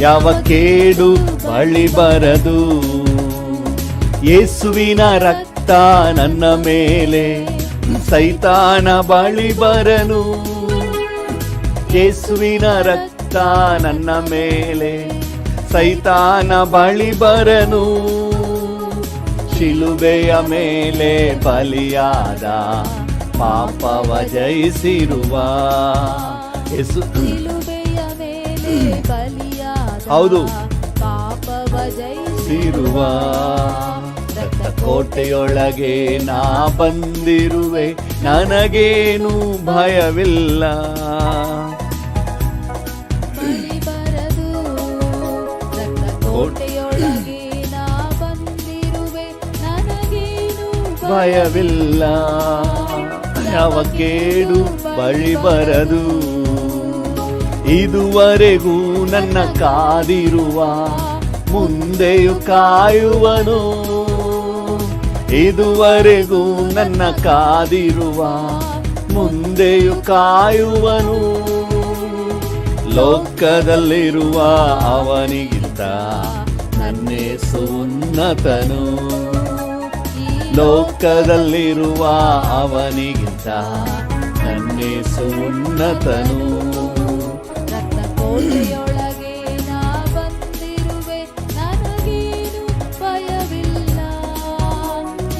ಯಾವ ಕೇಡು ಬಳಿ ಬರದು. ಯೇಸುವಿನ ರಕ್ತ ನನ್ನ ಮೇಲೆ, ಸೈತಾನ ಬಳಿ ಬರನು. ಯೇಸುವಿನ ರಕ್ತ ನನ್ನ ಮೇಲೆ, ಸೈತಾನ ಬಳಿ ಬರನು. ಶಿಲುಬೆಯ ಮೇಲೆ ಬಲಿಯಾದ, ಪಾಪವ ಜಯಿಸಿರುವ ಯೇಸು. ಹೌದು, ಪಾಪವ ಜಯಿಸಿರುವ ರಕ್ತ ಕೋಟೆಯೊಳಗೆ ನಾ ಬಂದಿರುವೆ, ನನಗೇನು ಭಯವಿಲ್ಲ. ಕೋಟೆಯೊಳಗೆ ನಾ ಬಂದಿರುವೆ, ನನಗೇನು ಭಯವಿಲ್ಲ. ಯಾವ ಕೇಡು ಬಳಿ ಬರದು. ಇದುವರೆಗೂ ನನ್ನ ಕಾದಿರುವ, ಮುಂದೆಯೂ ಕಾಯುವನು. ಇದುವರೆಗೂ ನನ್ನ ಕಾದಿರುವ, ಮುಂದೆಯೂ ಕಾಯುವನು. ಲೋಕದಲ್ಲಿರುವ ಅವನಿಗಿಂತ ನನ್ನೇಸು ಉನ್ನತನು. ಲೋಕದಲ್ಲಿರುವ ಅವನಿಗಿಂತ ನನ್ನೇಸು ಉನ್ನತನು. ಕೋಟೆಯೊಳಗೆ ನಾ ಬಂದಿರುವೆ, ನನಗೇನು ಭಯವಿಲ್ಲ.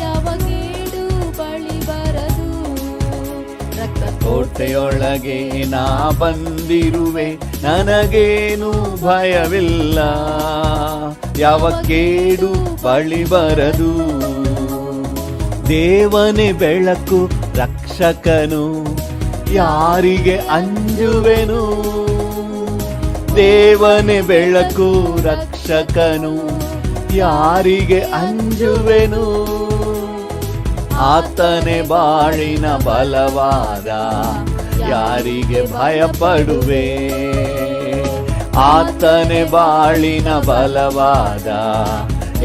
ಯಾವ ಕೇಡು ಬಳಿ ಬರದು. ಕೋಟೆಯೊಳಗೆ ನಾ ಬಂದಿರುವೆ, ನನಗೇನು ಭಯವಿಲ್ಲ. ಯಾವ ಕೇಡು ಬಳಿ ಬರದು. ದೇವನೇ ಬೆಳಕು ರಕ್ಷಕನು, ಯಾರಿಗೆ ಅಂಜುವೆನು. ದೇವನೇ ಬೆಳಕು ರಕ್ಷಕನು, ಯಾರಿಗೆ ಅಂಜುವೆನು. ಆತನೇ ಬಾಳಿನ ಬಲವಾದ, ಯಾರಿಗೆ ಭಯಪಡುವೆ. ಆತನೇ ಬಾಳಿನ ಬಲವಾದ,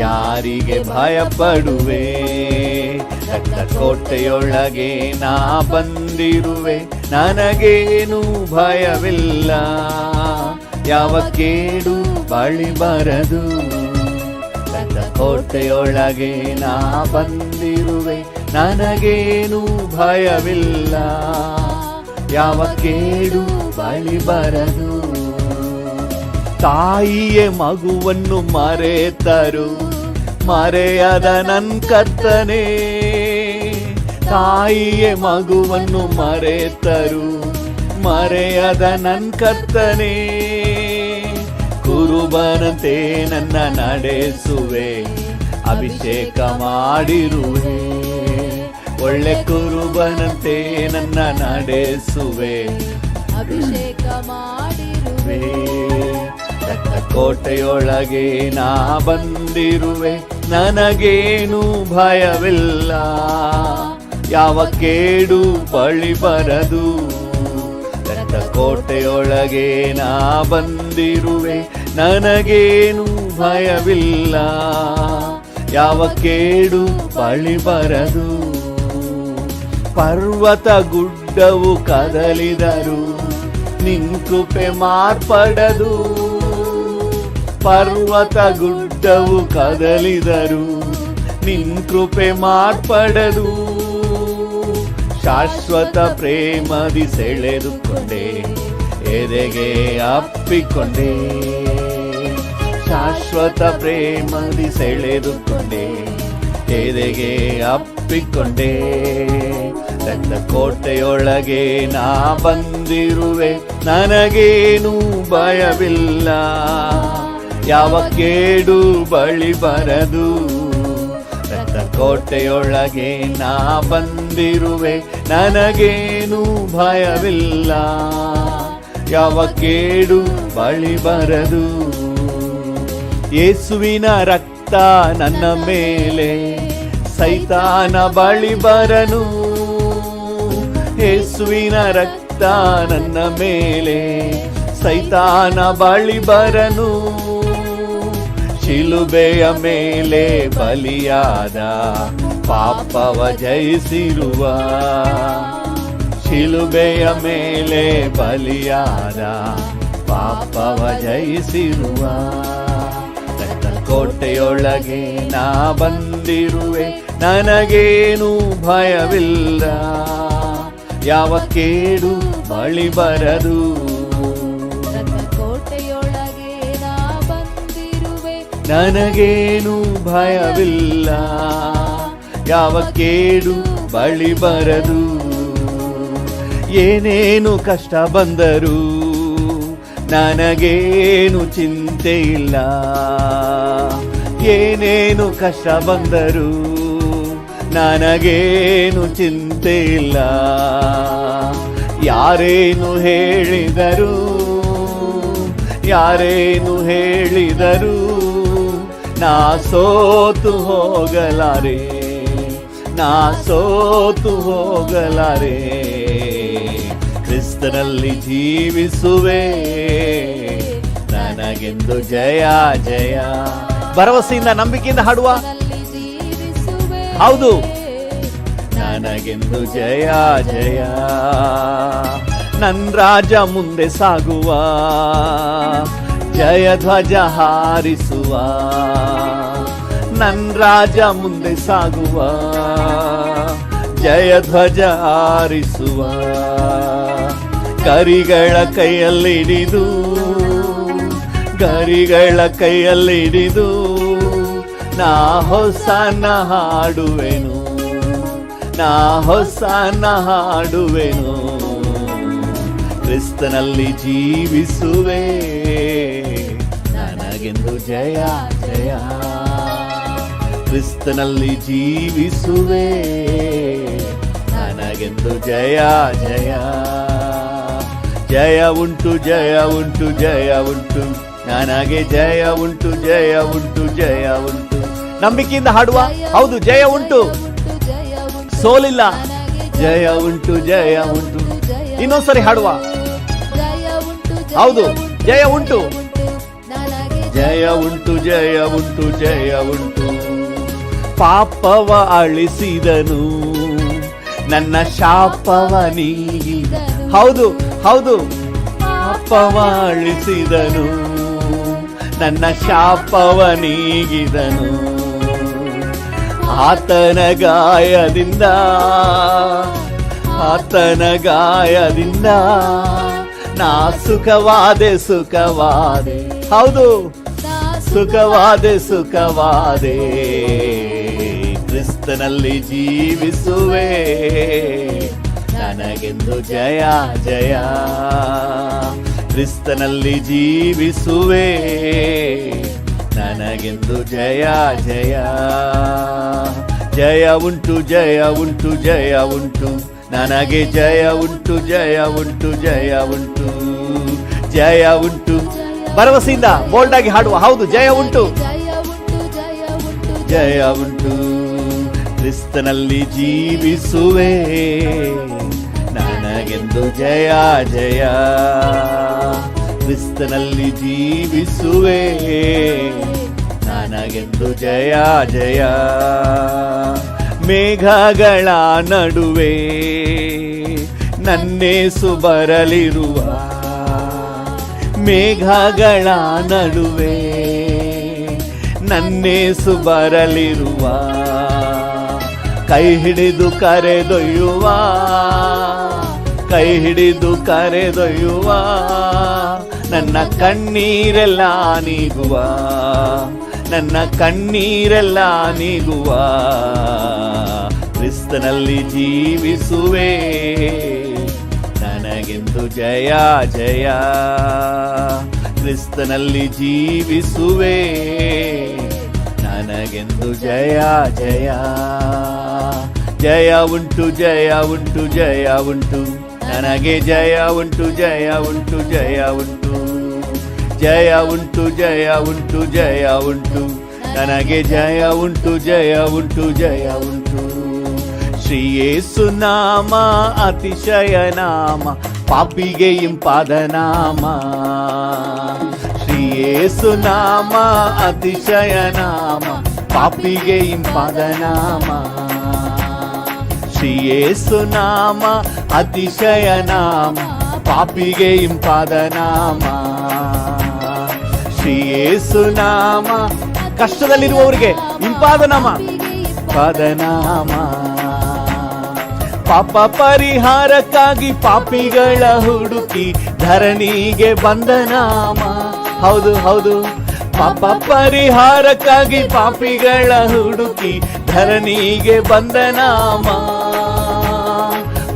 ಯಾರಿಗೆ ಭಯಪಡುವೆ. ರಕ್ತ ಕೋಟೆಯೊಳಗೆ ನಾ ಬಂದಿರುವೆ, ನನಗೇನು ಭಯವಿಲ್ಲ. ಯಾವ ಕೇಡು ಬಳಿ ಬರದು. ರಕ್ತ ಕೋಟೆಯೊಳಗೆ ನಾ ಬಂದಿರುವೆ, ನನಗೇನು ಭಯವಿಲ್ಲ. ಯಾವ ಕೇಡು ಬಳಿ ಬರದು. ತಾಯಿಯೇ ಮಗುವನ್ನು ಮರೆತರು, ಮರೆಯದ ನನ್ ಕರ್ತನೇ. ತಾಯಿಯೇ ಮಗುವನ್ನು ಮರೆತರು, ಮರೆಯದ ನನ್ ಕರ್ತನೇ. ಕುರುಬನಂತೆ ನನ್ನ ನಡೆಸುವೆ, ಅಭಿಷೇಕ ಮಾಡಿರುವೆ. ಒಳ್ಳೆ ಕುರುಬನಂತೆ ನನ್ನ ನಡೆಸುವೆ, ಅಭಿಷೇಕ ಮಾಡಿರುವೆ. ರಕ್ತ ಕೋಟೆಯೊಳಗೆ ನಾ ಬಂದಿರುವೆ, ನನಗೇನು ಭಯವಿಲ್ಲ. ಯಾವ ಕೇಡು ಬಳಿ ಬರದು. ರಕ್ತ ಕೋಟೆಯೊಳಗೆ ನಾ ಬಂದಿರುವೆ, ನನಗೇನು ಭಯವಿಲ್ಲ. ಯಾವ ಕೇಡು ಬಳಿ ಬರದು. ಪರ್ವತ ಗುಡ್ಡವು ಕದಲಿದರು, ನಿನ್ ಕೃಪೆ ಮಾರ್ಪಡದು. ಪರ್ವತ ಗುಡ್ಡವು ಕದಲಿದರು, ನಿನ್ ಕೃಪೆ ಮಾರ್ಪಡದು. ಶಾಶ್ವತ ಪ್ರೇಮದಿ ಸೆಳೆದುಕೊಂಡೆ, ಎದೆಗೆ ಅಪ್ಪಿಕೊಂಡೆ. ಶಾಶ್ವತ ಪ್ರೇಮದಿ ಸೆಳೆದುಕೊಂಡೆ, ಎದೆಗೆ ಅಪ್ಪಿಕೊಂಡೆ. ರಕ್ತ ಕೋಟೆಯೊಳಗೆ ನಾ ಬಂದಿರುವೆ, ನನಗೇನು ಭಯವಿಲ್ಲ. ಯಾವ ಕೇಡು ಬಳಿ ಬರದು. ರಕ್ತ ಕೋಟೆಯೊಳಗೆ ನಾ ಬಂದಿರುವೆ, ನನಗೇನು ಭಯವಿಲ್ಲ. ಯಾವ ಕೇಡು ಬಳಿ ಬರದು. ಯೇಸುವಿನ ರಕ್ತ ನನ್ನ ಮೇಲೆ, ಸೈತಾನ ಬಳಿ ಬರನು. ಯೇಸುವಿನ ರಕ್ತ ನನ್ನ ಮೇಲೆ, ಸೈತಾನ ಬಳಿ ಬರನು. ಶಿಲುಬೆಯ ಮೇಲೆ ಬಲಿಯಾದ, ಪಾಪವ ಜಯಿಸಿರುವ. ಶಿಲುಬೆಯ ಮೇಲೆ ಬಲಿಯಾದ, ಪಾಪವ ಜಯಿಸಿರುವ ನನ್ನ ಕೋಟೆಯೊಳಗೆ ನಾ ಬಂದಿರುವೆ, ನನಗೇನು ಭಯವಿಲ್ಲ, ಯಾವ ಕೇಡು ಬಳಿ ಬರದು. ನನ್ನ ಕೋಟೆಯೊಳಗೆ ನಾ ಬಂದಿರುವೆ, ನನಗೇನು ಭಯವಿಲ್ಲ, ಯಾವ ಕೇಡು ಬಳಿ ಬರದು. ಏನೇನು ಕಷ್ಟ ಬಂದರೂ ನನಗೇನು ಚಿಂತೆ ಇಲ್ಲ, ಏನೇನು ಕಷ್ಟ ಬಂದರೂ ನನಗೇನು ಚಿಂತೆ ಇಲ್ಲ. ಯಾರೇನು ಹೇಳಿದರು, ಯಾರೇನು ಹೇಳಿದರು, ನಾ ಸೋತು ಹೋಗಲಾರೆ, ನಾ ಸೋತು ಹೋಗಲಾರೆ. ಕ್ರಿಸ್ತನಲ್ಲಿ ಜೀವಿಸುವೆ, ನನಗೆಂದು ಜಯ ಜಯ. ಭರವಸೆಯಿಂದ ನಂಬಿಕೆಯಿಂದ ಹಾಡುವ, ನಲ್ಲಿ ಜೀವಿಸುವೆ. ಹೌದು, ನನಗೆಂದು ಜಯ ಜಯ. ನನ್ನ ರಾಜ ಮುಂದೆ ಸಾಗುವ, ಜಯ ಧ್ವಜ ಹಾರಿಸುವ. ನನ್ನ ರಾಜ ಮುಂದೆ ಸಾಗುವ, ಜಯ ಧ್ವಜ ಹಾರಿಸುವ. ಗರಿಗಳ ಕೈಯಲ್ಲಿಡಿದು, ಗರಿಗಳ ಕೈಯಲ್ಲಿಡಿದು, ನಾ ಹೊಸನ ಹಾಡುವೆನು, ನಾ ಹೊಸನ ಹಾಡುವೆನು. ಕ್ರಿಸ್ತನಲ್ಲಿ ಜೀವಿಸುವೆ, ನನಗೆಂದು ಜಯ ಜಯ. ಕ್ರಿಸ್ತನಲ್ಲಿ ಜೀವಿಸುವೆ, ನನಗೆಂದು ಜಯ ಜಯ. ಜಯ ಉಂಟು, ಜಯ ಉಂಟು, ಜಯ ಉಂಟು, ನನಗೆ ಜಯ ಉಂಟು, ಜಯ ಉಂಟು, ಜಯ ಉಂಟು. ನಂಬಿಕೆಯಿಂದ ಹಾಡುವ, ಹೌದು, ಜಯ ಉಂಟು, ಸೋಲಿಲ್ಲ. ಜಯ ಉಂಟು, ಜಯ ಉಂಟು. ಇನ್ನೊಂದ್ಸರಿ ಹಾಡುವ, ಹೌದು, ಜಯ ಉಂಟು, ಜಯ ಉಂಟು, ಜಯ ಉಂಟು, ಜಯ ಉಂಟು. ಪಾಪವ ಅಳಿಸಿದನು, ನನ್ನ ಶಾಪವ ನೀಗಿದ. ಹೌದು ಹೌದು, ಪಾಪವ ಅಳಿಸಿದನು, ನನ್ನ ಶಾಪವ ನೀಗಿದನು. ಆತನ ಗಾಯದಿಂದ, ಆತನ ಗಾಯದಿಂದ ನಾ ಸುಖವಾದೆ, ಸುಖವಾದೆ. ಹೌದು, ಸುಖವಾದೆ, ಸುಖವಾದೆ. ಕ್ರಿಸ್ತನಲ್ಲಿ ಜೀವಿಸುವೆ, ನನಗೆಂದು ಜಯ ಜಯ. ಕ್ರಿಸ್ತನಲ್ಲಿ ಜೀವಿಸುವೆ, ನನಗೆಂದು ಜಯ ಜಯ. ಜಯ ಉಂಟು, ಜಯ ಉಂಟು, ಜಯ ಉಂಟು, ನನಗೆ ಜಯ ಉಂಟು, ಜಯ ಉಂಟು, ಜಯ ಉಂಟು, ಜಯ ಉಂಟು. ಭರವಸೆಯಿಂದ ಬೋಲ್ಡ್ ಆಗಿ ಹಾಡುವ, ಹೌದು, ಜಯ ಉಂಟು, ಜಯ ಉಂಟು. ಕ್ರಿಸ್ತನಲ್ಲಿ ಜೀವಿಸುವೆ, ನನಗೆಂದು ಜಯ ಜಯ. ಕ್ರಿಸ್ತನಲ್ಲಿ ಜೀವಿಸುವೆ, ನನಗೆಂದು ಜಯ ಜಯ. ಮೇಘಗಳ ನಡುವೆ ನನ್ನೇಸು ಬರಲಿರುವ, ಮೇಘಗಳ ನಡುವೆ ನನ್ನೇಸು ಬರಲಿರುವ. ಕೈ ಹಿಡಿದು ಕರೆದೊಯ್ಯುವ, ಕೈ ಹಿಡಿದು ಕರೆದೊಯ್ಯುವ. ನನ್ನ ಕಣ್ಣೀರೆಲ್ಲ ನೀಗುವ, ನನ್ನ ಕಣ್ಣೀರೆಲ್ಲ ನೀಗುವ. ಕ್ರಿಸ್ತನಲ್ಲಿ ಜೀವಿಸುವೆ, ನನಗೆಂದು ಜಯ ಜಯ. ಕ್ರಿಸ್ತನಲ್ಲಿ ಜೀವಿಸುವೆ, ನನಗೆಂದು ಜಯ ಜಯ. ಜಯ ಉಂಟು, ಜಯ ಉಂಟು, ಜಯ ಉಂಟು, ನನಗೆ ಜಯ ಉಂಟು, ಜಯ ಉಂಟು, ಜಯ ಉಂಟು, ಜಯ ಉಂಟು, ಜಯ ಉಂಟು, ಜಯ ಉಂಟು, ನನಗೆ ಜಯ ಉಂಟು, ಜಯ ಉಂಟು, ಜಯ ಉಂಟು. ಶ್ರೀ ಯೇಸು ನಾಮ ಅತಿಶಯ ನಾಮ, ಪಾಪಿಗೆ ಇಂಪಾದ ನಾಮ. ಶ್ರೀ ಯೇಸು ನಾಮ ಅತಿಶಯ ನಾಮ, ಪಾಪಿಗೆ ಇಂಪಾದ ನಾಮ. ಶ್ರೀ ಯೇಸು ನಾಮ ಅತಿಶಯ ನಾಮ, ಪಾಪಿಗೆ ಇಂಪಾದ ನಾಮ. ಶ್ರೀ ಯೇಸು ನಾಮ, ಕಷ್ಟದಲ್ಲಿರುವವರಿಗೆ ಇಂಪಾದ ನಾಮ, ಇಂಪಾದ ನಾಮ. ಪಾಪ ಪರಿಹಾರಕ್ಕಾಗಿ ಪಾಪಿಗಳ ಹುಡುಕಿ ಧರಣಿಗೆ ಬಂದ ನಾಮ. ಹೌದು ಹೌದು, ಪಾಪ ಪರಿಹಾರಕ್ಕಾಗಿ ಪಾಪಿಗಳ ಹುಡುಕಿ ಧರಣಿಗೆ ಬಂದ ನಾಮ.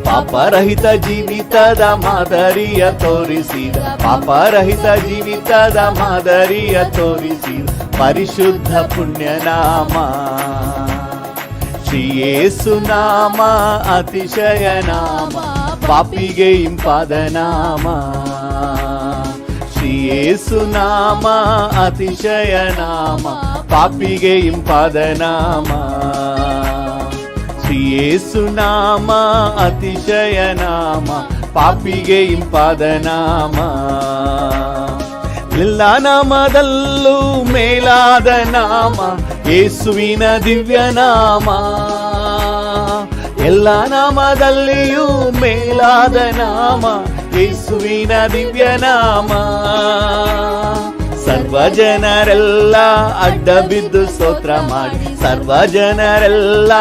ಪಾಪರಹಿತ ಜೀವಿತದ ಮಾದರಿಯ ತೋರಿಸಿದ, ಪಾಪರಹಿತ ಜೀವಿತದ ಮಾದರಿಯ ತೋರಿಸಿದ ಪರಿಶುದ್ಧ ಪುಣ್ಯನಾಮ. ಶ್ರೀ ಯೇಸು ನಾಮ ಅತಿಶಯ ನಾಮ, ಪಾಪಿಗೆ ಇಂಪಾದ ನಾಮ. ಶ್ರೀ ಯೇಸು ನಾಮ ಅತಿಶಯ ನಾಮ, ಪಾಪಿಗೆ ಇಂಪಾದ ನಾಮ. ಶ್ರೀ ಯೇಸು ನಾಮ ಅತಿಶಯ ನಾಮ, ಪಾಪಿಗೆ ಇಂಪಾದ ನಾಮ. ಎಲ್ಲ ನಾಮದಲ್ಲೂ ಮೇಲಾದ ನಾಮ ಯೇಸುವಿನ ದಿವ್ಯ ನಾಮ. ಎಲ್ಲ ನಾಮದಲ್ಲಿಯೂ ಮೇಲಾದ ನಾಮ ಯೇಸುವಿನ ದಿವ್ಯ ನಾಮ. ಸರ್ವ ಜನರೆಲ್ಲ ಅಡ್ಡ ಬಿದ್ದು ಸ್ತೋತ್ರ ಮಾಡಿ, ಸರ್ವ ಜನರೆಲ್ಲ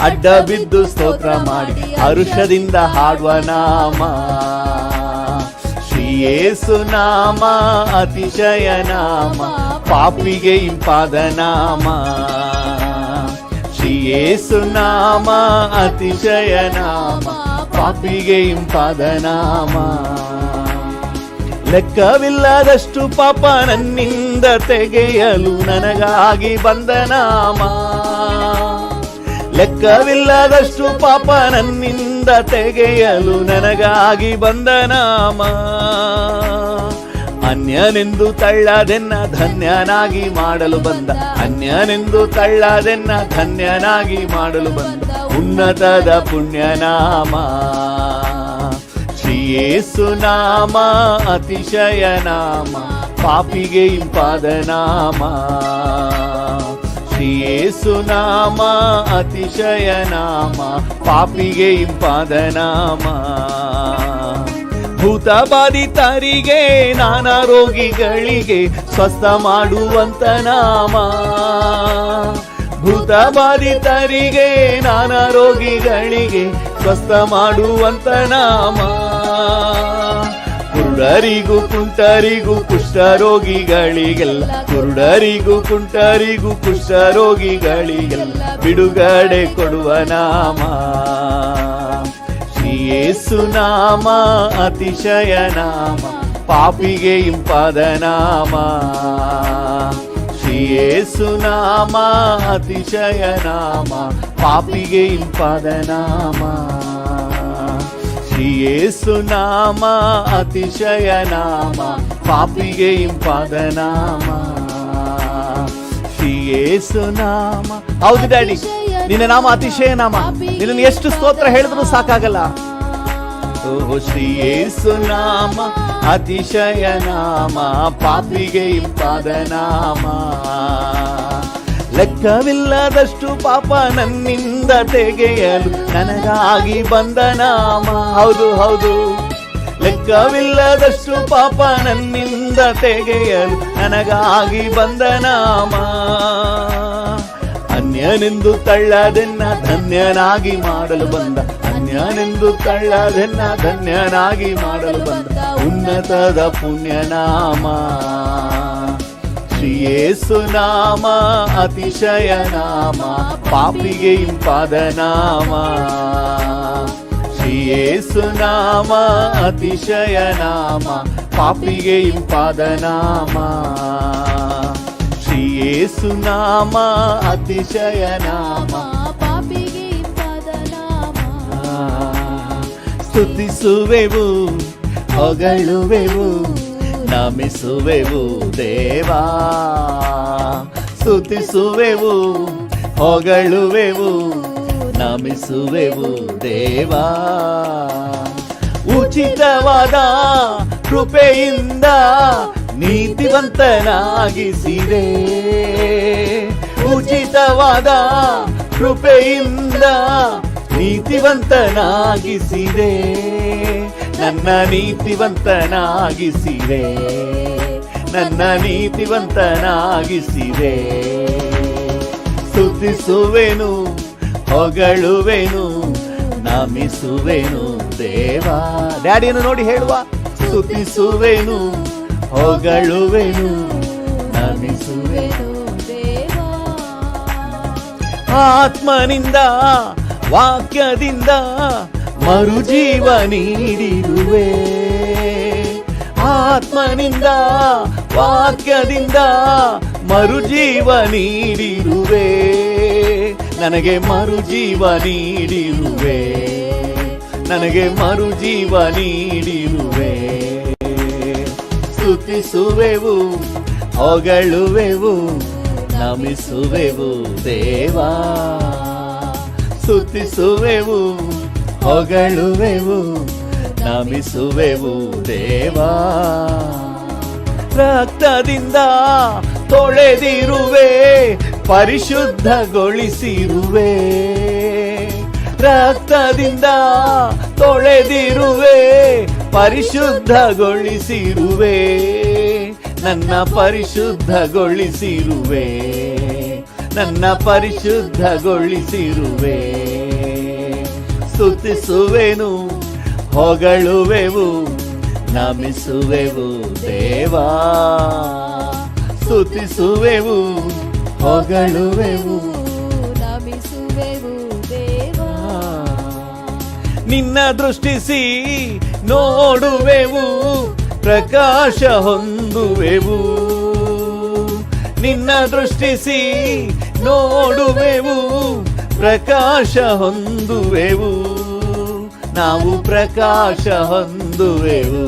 ಅಡ್ಡ ಬಿದ್ದು ಸ್ತೋತ್ರ ಮಾಡಿ ಹರುಷದಿಂದ ಹಾಡುವ ನಾಮ. ಶ್ರೀ ಯೇಸು ನಾಮ ಅತಿಶಯ ನಾಮ, ಪಾಪಿಗೆ ಇಂಪಾದ ನಾಮ. ಶ್ರೀ ಯೇಸು ನಾಮ ಅತಿಶಯ ನಾಮ, ಪಾಪಿಗೆ ಇಂಪಾದ ನಾಮ. ಲೆಕ್ಕವಿಲ್ಲದಷ್ಟು ಪಾಪ ನನ್ನಿಂದ ತೆಗೆಯಲು ನನಗಾಗಿ ಬಂದ ನಾಮ. ಲೆಕ್ಕವಿಲ್ಲದಷ್ಟು ಪಾಪ ನನ್ನಿಂದ ತೆಗೆಯಲು ನನಗಾಗಿ ಬಂದ ನಾಮ. ಅನ್ಯನೆಂದು ತಳ್ಳದೆನ್ನ ಧನ್ಯನಾಗಿ ಮಾಡಲು ಬಂದ, ಅನ್ಯನೆಂದು ತಳ್ಳದೆನ್ನ ಧನ್ಯನಾಗಿ ಮಾಡಲು ಬಂದ ಉನ್ನತದ ಪುಣ್ಯನಾಮ. ಶ್ರೀ ಯೇಸು ನಾಮ ಅತಿಶಯ ನಾಮ, ಪಾಪಿಗೆ ಇಂಪಾದ ನಾಮ. ಶ್ರೀ ಯೇಸು ನಾಮ ಅತಿಶಯ ನಾಮ, ಪಾಪಿಗೆ ಇಂಪಾದ ನಾಮ. ಭೂತ ಬಾಧಿತರಿಗೆ ನಾನಾ ರೋಗಿಗಳಿಗೆ ಸ್ವಸ್ಥ ಮಾಡುವಂತ ನಾಮ. ಭೂತ ಬಾಧಿತರಿಗೆ ನಾನಾ ರೋಗಿಗಳಿಗೆ ಸ್ವಸ್ಥ ಮಾಡುವಂತ ನಾಮ. ಕುರುಡರಿಗೂ ಕುಂಟರಿಗೂ ಕುಷ್ಠರೋಗಿಗಳಿಗೆಲ್ಲ, ಕುರುಡರಿಗೂ ಕುಂಟರಿಗೂ ಕುಷ್ಠರೋಗಿಗಳಿಗೆಲ್ಲ ಬಿಡುಗಡೆ ಕೊಡುವ ನಾಮ. ಶ್ರೀ ಯೇಸು ನಾಮ ಅತಿಶಯ ನಾಮ, ಪಾಪಿಗೆ ಇಂಪಾದ ನಾಮ. ಶ್ರೀ ಯೇಸು ನಾಮ ಅತಿಶಯ ನಾಮ, ಪಾಪಿಗೆ ಇಂಪಾದ ನಾಮ. ಶ್ರೀ ಯೇಸು ನಾಮ ಅತಿಶಯ ನಾಮ, ಪಾಪಿಗೆ ಇಂಪಾದ ನಾಮ. ಶ್ರೀ ಯೇಸು ನಾಮ. ಹೌದು ಡ್ಯಾಡಿ, ನಿನ್ನ ನಾಮ ಅತಿಶಯ ನಾಮ, ನಿನ್ನ ಎಷ್ಟು ಸ್ತೋತ್ರ ಹೇಳಿದ್ರು ಸಾಕಾಗಲ್ಲ. ಓ ಶ್ರೀ ಯೇಸು ನಾಮ ಅತಿಶಯ ನಾಮ, ಪಾಪಿಗೆ ಇಂಪಾದ ನಾಮ. ಲೆಕ್ಕವಿಲ್ಲದಷ್ಟು ಪಾಪ ನನ್ನಿಂದ ತೆಗೆಯಲು ನನಗಾಗಿ ಬಂದ ನಾಮ. ಹೌದು ಹೌದು, ಲೆಕ್ಕವಿಲ್ಲದಷ್ಟು ಪಾಪ ನನ್ನಿಂದ ತೆಗೆಯಲು ನನಗಾಗಿ ಬಂದ ನಾಮ. ಅನ್ಯನೆಂದು ತಳ್ಳದೆನ್ನ ಧನ್ಯನಾಗಿ ಮಾಡಲು ಬಂದ, ಅನ್ಯನೆಂದು ತಳ್ಳದೆನ್ನ ಧನ್ಯನಾಗಿ ಮಾಡಲು ಬಂದ ಉನ್ನತದ ಪುಣ್ಯನಾಮ. ಶ್ರೀ ಯೇಸು ನಾಮ ಅತಿಶಯ ನಾಮ, ಪಾಪಿಗೆ ಇಂಪಾದ ನಾಮ. ಶ್ರೀ ಯೇಸು ನಾಮ ಅತಿಶಯ ನಾಮ, ಪಾಪಿಗೆ ಇಂಪಾದ ನಾಮ. ಶ್ರೀ ಯೇಸು ನಾಮ ಅತಿಶಯ ನಾಮ, ಪಾಪಿಗೆ ಇಂಪಾದ ನಾಮ. ಸ್ತುತಿಸುವೆವು, ಹೊಗಳುವೆವು, ನಮಿಸುವೆವು ದೇವಾ. ಸ್ತುತಿಸುವೆವು, ಹೊಗಳುವೆವು, ನಮಿಸುವೆವು ದೇವಾ. ಉಚಿತವಾದ ಕೃಪೆಯಿಂದ ನೀತಿವಂತನಾಗಿಸಿದೆ, ಉಚಿತವಾದ ಕೃಪೆಯಿಂದ ನೀತಿವಂತನಾಗಿಸಿದೆ. ನನ್ನ ನೀತಿವಂತನಾಗಿಸಿದೆ, ನನ್ನ ನೀತಿವಂತನಾಗಿಸಿದೆ. ಸ್ತುತಿಸುವೆನು, ಹೊಗಳುವೆನು, ನಮಿಸುವೆನು ದೇವಾ. ಡ್ಯಾಡಿಯನ್ನು ನೋಡಿ ಹೇಳುವ, ಸ್ತುತಿಸುವೆನು, ಹೊಗಳುವೆನು, ನಮಿಸುವೆನು. ಆತ್ಮನಿಂದ ವಾಕ್ಯದಿಂದ ಮರುಜೀವ ನೀಡಿರುವೆ, ಆತ್ಮನಿಂದ ವಾಕ್ಯದಿಂದ ಮರುಜೀವ ನೀಡಿರುವೆ, ನನಗೆ ಮರುಜೀವ ನೀಡಿರುವೆ, ನನಗೆ ಮರುಜೀವ ನೀಡಿರುವೆ. ಸ್ತುತಿಸುವೆವು, ಹೊಗಳುವೆವು, ನಮಿಸುವೆವು ದೇವಾ. ಸ್ತುತಿಸುವೆವು, ಹೊಗಳುವೆವು, ನಮಿಸುವೆವು ದೇವಾ. ರಕ್ತದಿಂದ ತೊಳೆದಿರುವೆ, ಪರಿಶುದ್ಧಗೊಳಿಸಿರುವೆ, ರಕ್ತದಿಂದ ತೊಳೆದಿರುವೆ, ಪರಿಶುದ್ಧಗೊಳಿಸಿರುವೆ, ನನ್ನ ಪರಿಶುದ್ಧಗೊಳಿಸಿರುವೆ, ನನ್ನ ಪರಿಶುದ್ಧಗೊಳಿಸಿರುವೆ. ಸ್ತುತಿಸುವೆನು, ಹೊಗಳುವೆವು, ನಮಿಸುವೆವು ದೇವಾ. ಸ್ತುತಿಸುವೆವು, ಹೊಗಳುವೆವು, ನಮಿಸುವೆವು ದೇವಾ. ನಿನ್ನ ದೃಷ್ಟಿಸಿ ನೋಡುವೆವು, ಪ್ರಕಾಶ ಹೊಂದುವೆವು, ನಿನ್ನ ದೃಷ್ಟಿಸಿ ನೋಡುವೆವು, ಪ್ರಕಾಶ ಹೊಂದುವೆವು, ನಾವು ಪ್ರಕಾಶ ಹೊಂದುವೆವು,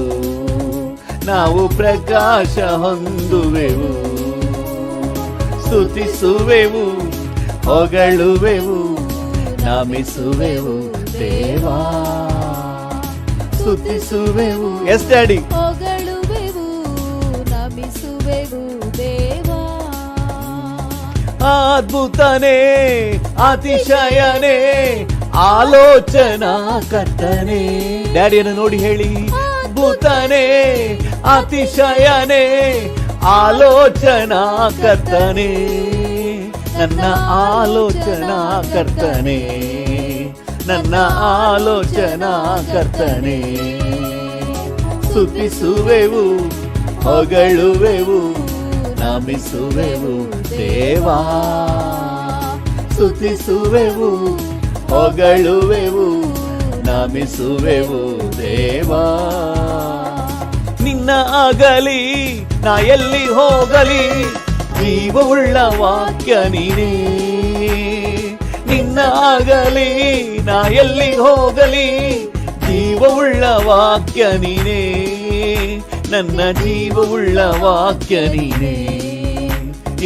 ನಾವು ಪ್ರಕಾಶ ಹೊಂದುವೆವು. ಸ್ತುತಿಸುವೆವು, ಹೊಗಳುವೆವು, ನಮಿಸುವೆವು ದೇವಾ. ಸ್ತುತಿಸುವೆವು, ಎಸ್ ಡ್ಯಾಡಿ, ಹೊಗಳುವೆವು, ನಮಿಸುವೆವು ದೇವಾ. ಅದ್ಭುತನೇ, ಅತಿಶಯನೇ, ಆಲೋಚನಾ ಕರ್ತನೇ. ಡ್ಯಾಡಿಯನ್ನು ನೋಡಿ ಹೇಳಿ, ಅದ್ಭುತನೇ, ಅತಿಶಯನೇ, ಆಲೋಚನಾ ಕರ್ತನೇ, ನನ್ನ ಆಲೋಚನಾ ಕರ್ತನೇ, ನನ್ನ ಆಲೋಚನಾ ಕರ್ತನೇ. ಸ್ತುತಿಸುವೆವು, ಹೊಗಳುವೆವು, ನಮಿಸುವೆವು ದೇವಾ. ಸ್ತುತಿಸುವೆವು, ಹೊಗಳುವೆವು, ನಮಿಸುವೆವು ದೇವಾ. ನಿನ್ನ ಆಗಲಿ ನಾ ಎಲ್ಲಿ ಹೋಗಲಿ, ಜೀವವುಳ್ಳ ವಾಕ್ಯ ನೀನೇ. ನಿನ್ನ ಆಗಲಿ ನಾ ಎಲ್ಲಿ ಹೋಗಲಿ, ಜೀವವುಳ್ಳ ವಾಕ್ಯ ನೀನೇ, ನನ್ನ ಜೀವವುಳ್ಳ ವಾಕ್ಯ ನೀನೇ,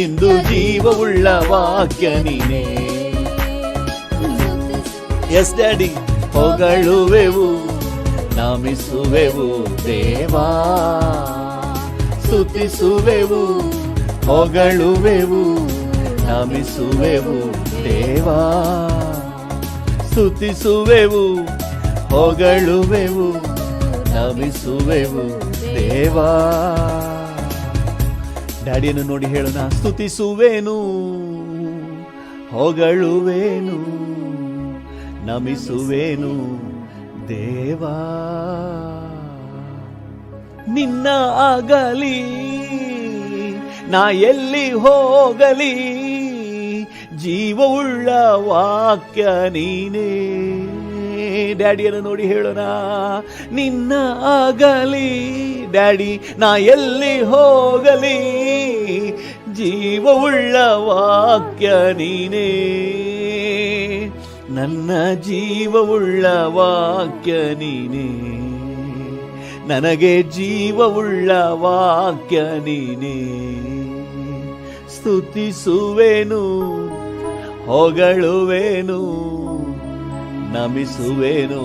ಇಂದು ಜೀವವುಳ್ಳ ವಾಕ್ಯ ನೀನೇ. ಎಸ್ ಡ್ಯಾಡಿ, ಹೊಗಳುವೆವು, ನಮಿಸುವೆವು ದೇವಾ. ಸ್ತುತಿಸುವೆವು, ಹೊಗಳುವೆವು, ನಮಿಸುವೆವು ದೇವಾ. ಸ್ತುತಿಸುವೆವು, ಹೊಗಳುವೆವು, ನಮಿಸುವೆವು ದೇವಾ. ಡ್ಯಾಡಿಯನ್ನು ನೋಡಿ ಹೇಳೋಣ, ಸ್ತುತಿಸುವೆನು, ಹೊಗಳುವೆನು, ನಮಿಸುವೆನು ದೇವಾ. ನಿನ್ನ ಆಗಲಿ ನಾ ಎಲ್ಲಿ ಹೋಗಲಿ, ಜೀವವುಳ್ಳ ವಾಕ್ಯ ನೀನೇ. ಡ್ಯಾಡಿಯನ್ನು ನೋಡಿ ಹೇಳೋಣ, ನಿನ್ನ ಆಗಲಿ ಡ್ಯಾಡಿ ನಾ ಎಲ್ಲಿ ಹೋಗಲಿ, ಜೀವವುಳ್ಳ ವಾಕ್ಯ ನೀನೇ, ನನ್ನ ಜೀವವುಳ್ಳ ವಾಕ್ಯ ನೀನೇ, ನನಗೆ ಜೀವವುಳ್ಳ ವಾಕ್ಯ ನೀನೇ. ಸ್ತುತಿಸುವೆನು, ಹೊಗಳುವೆನು, ನಮಿಸುವೆನು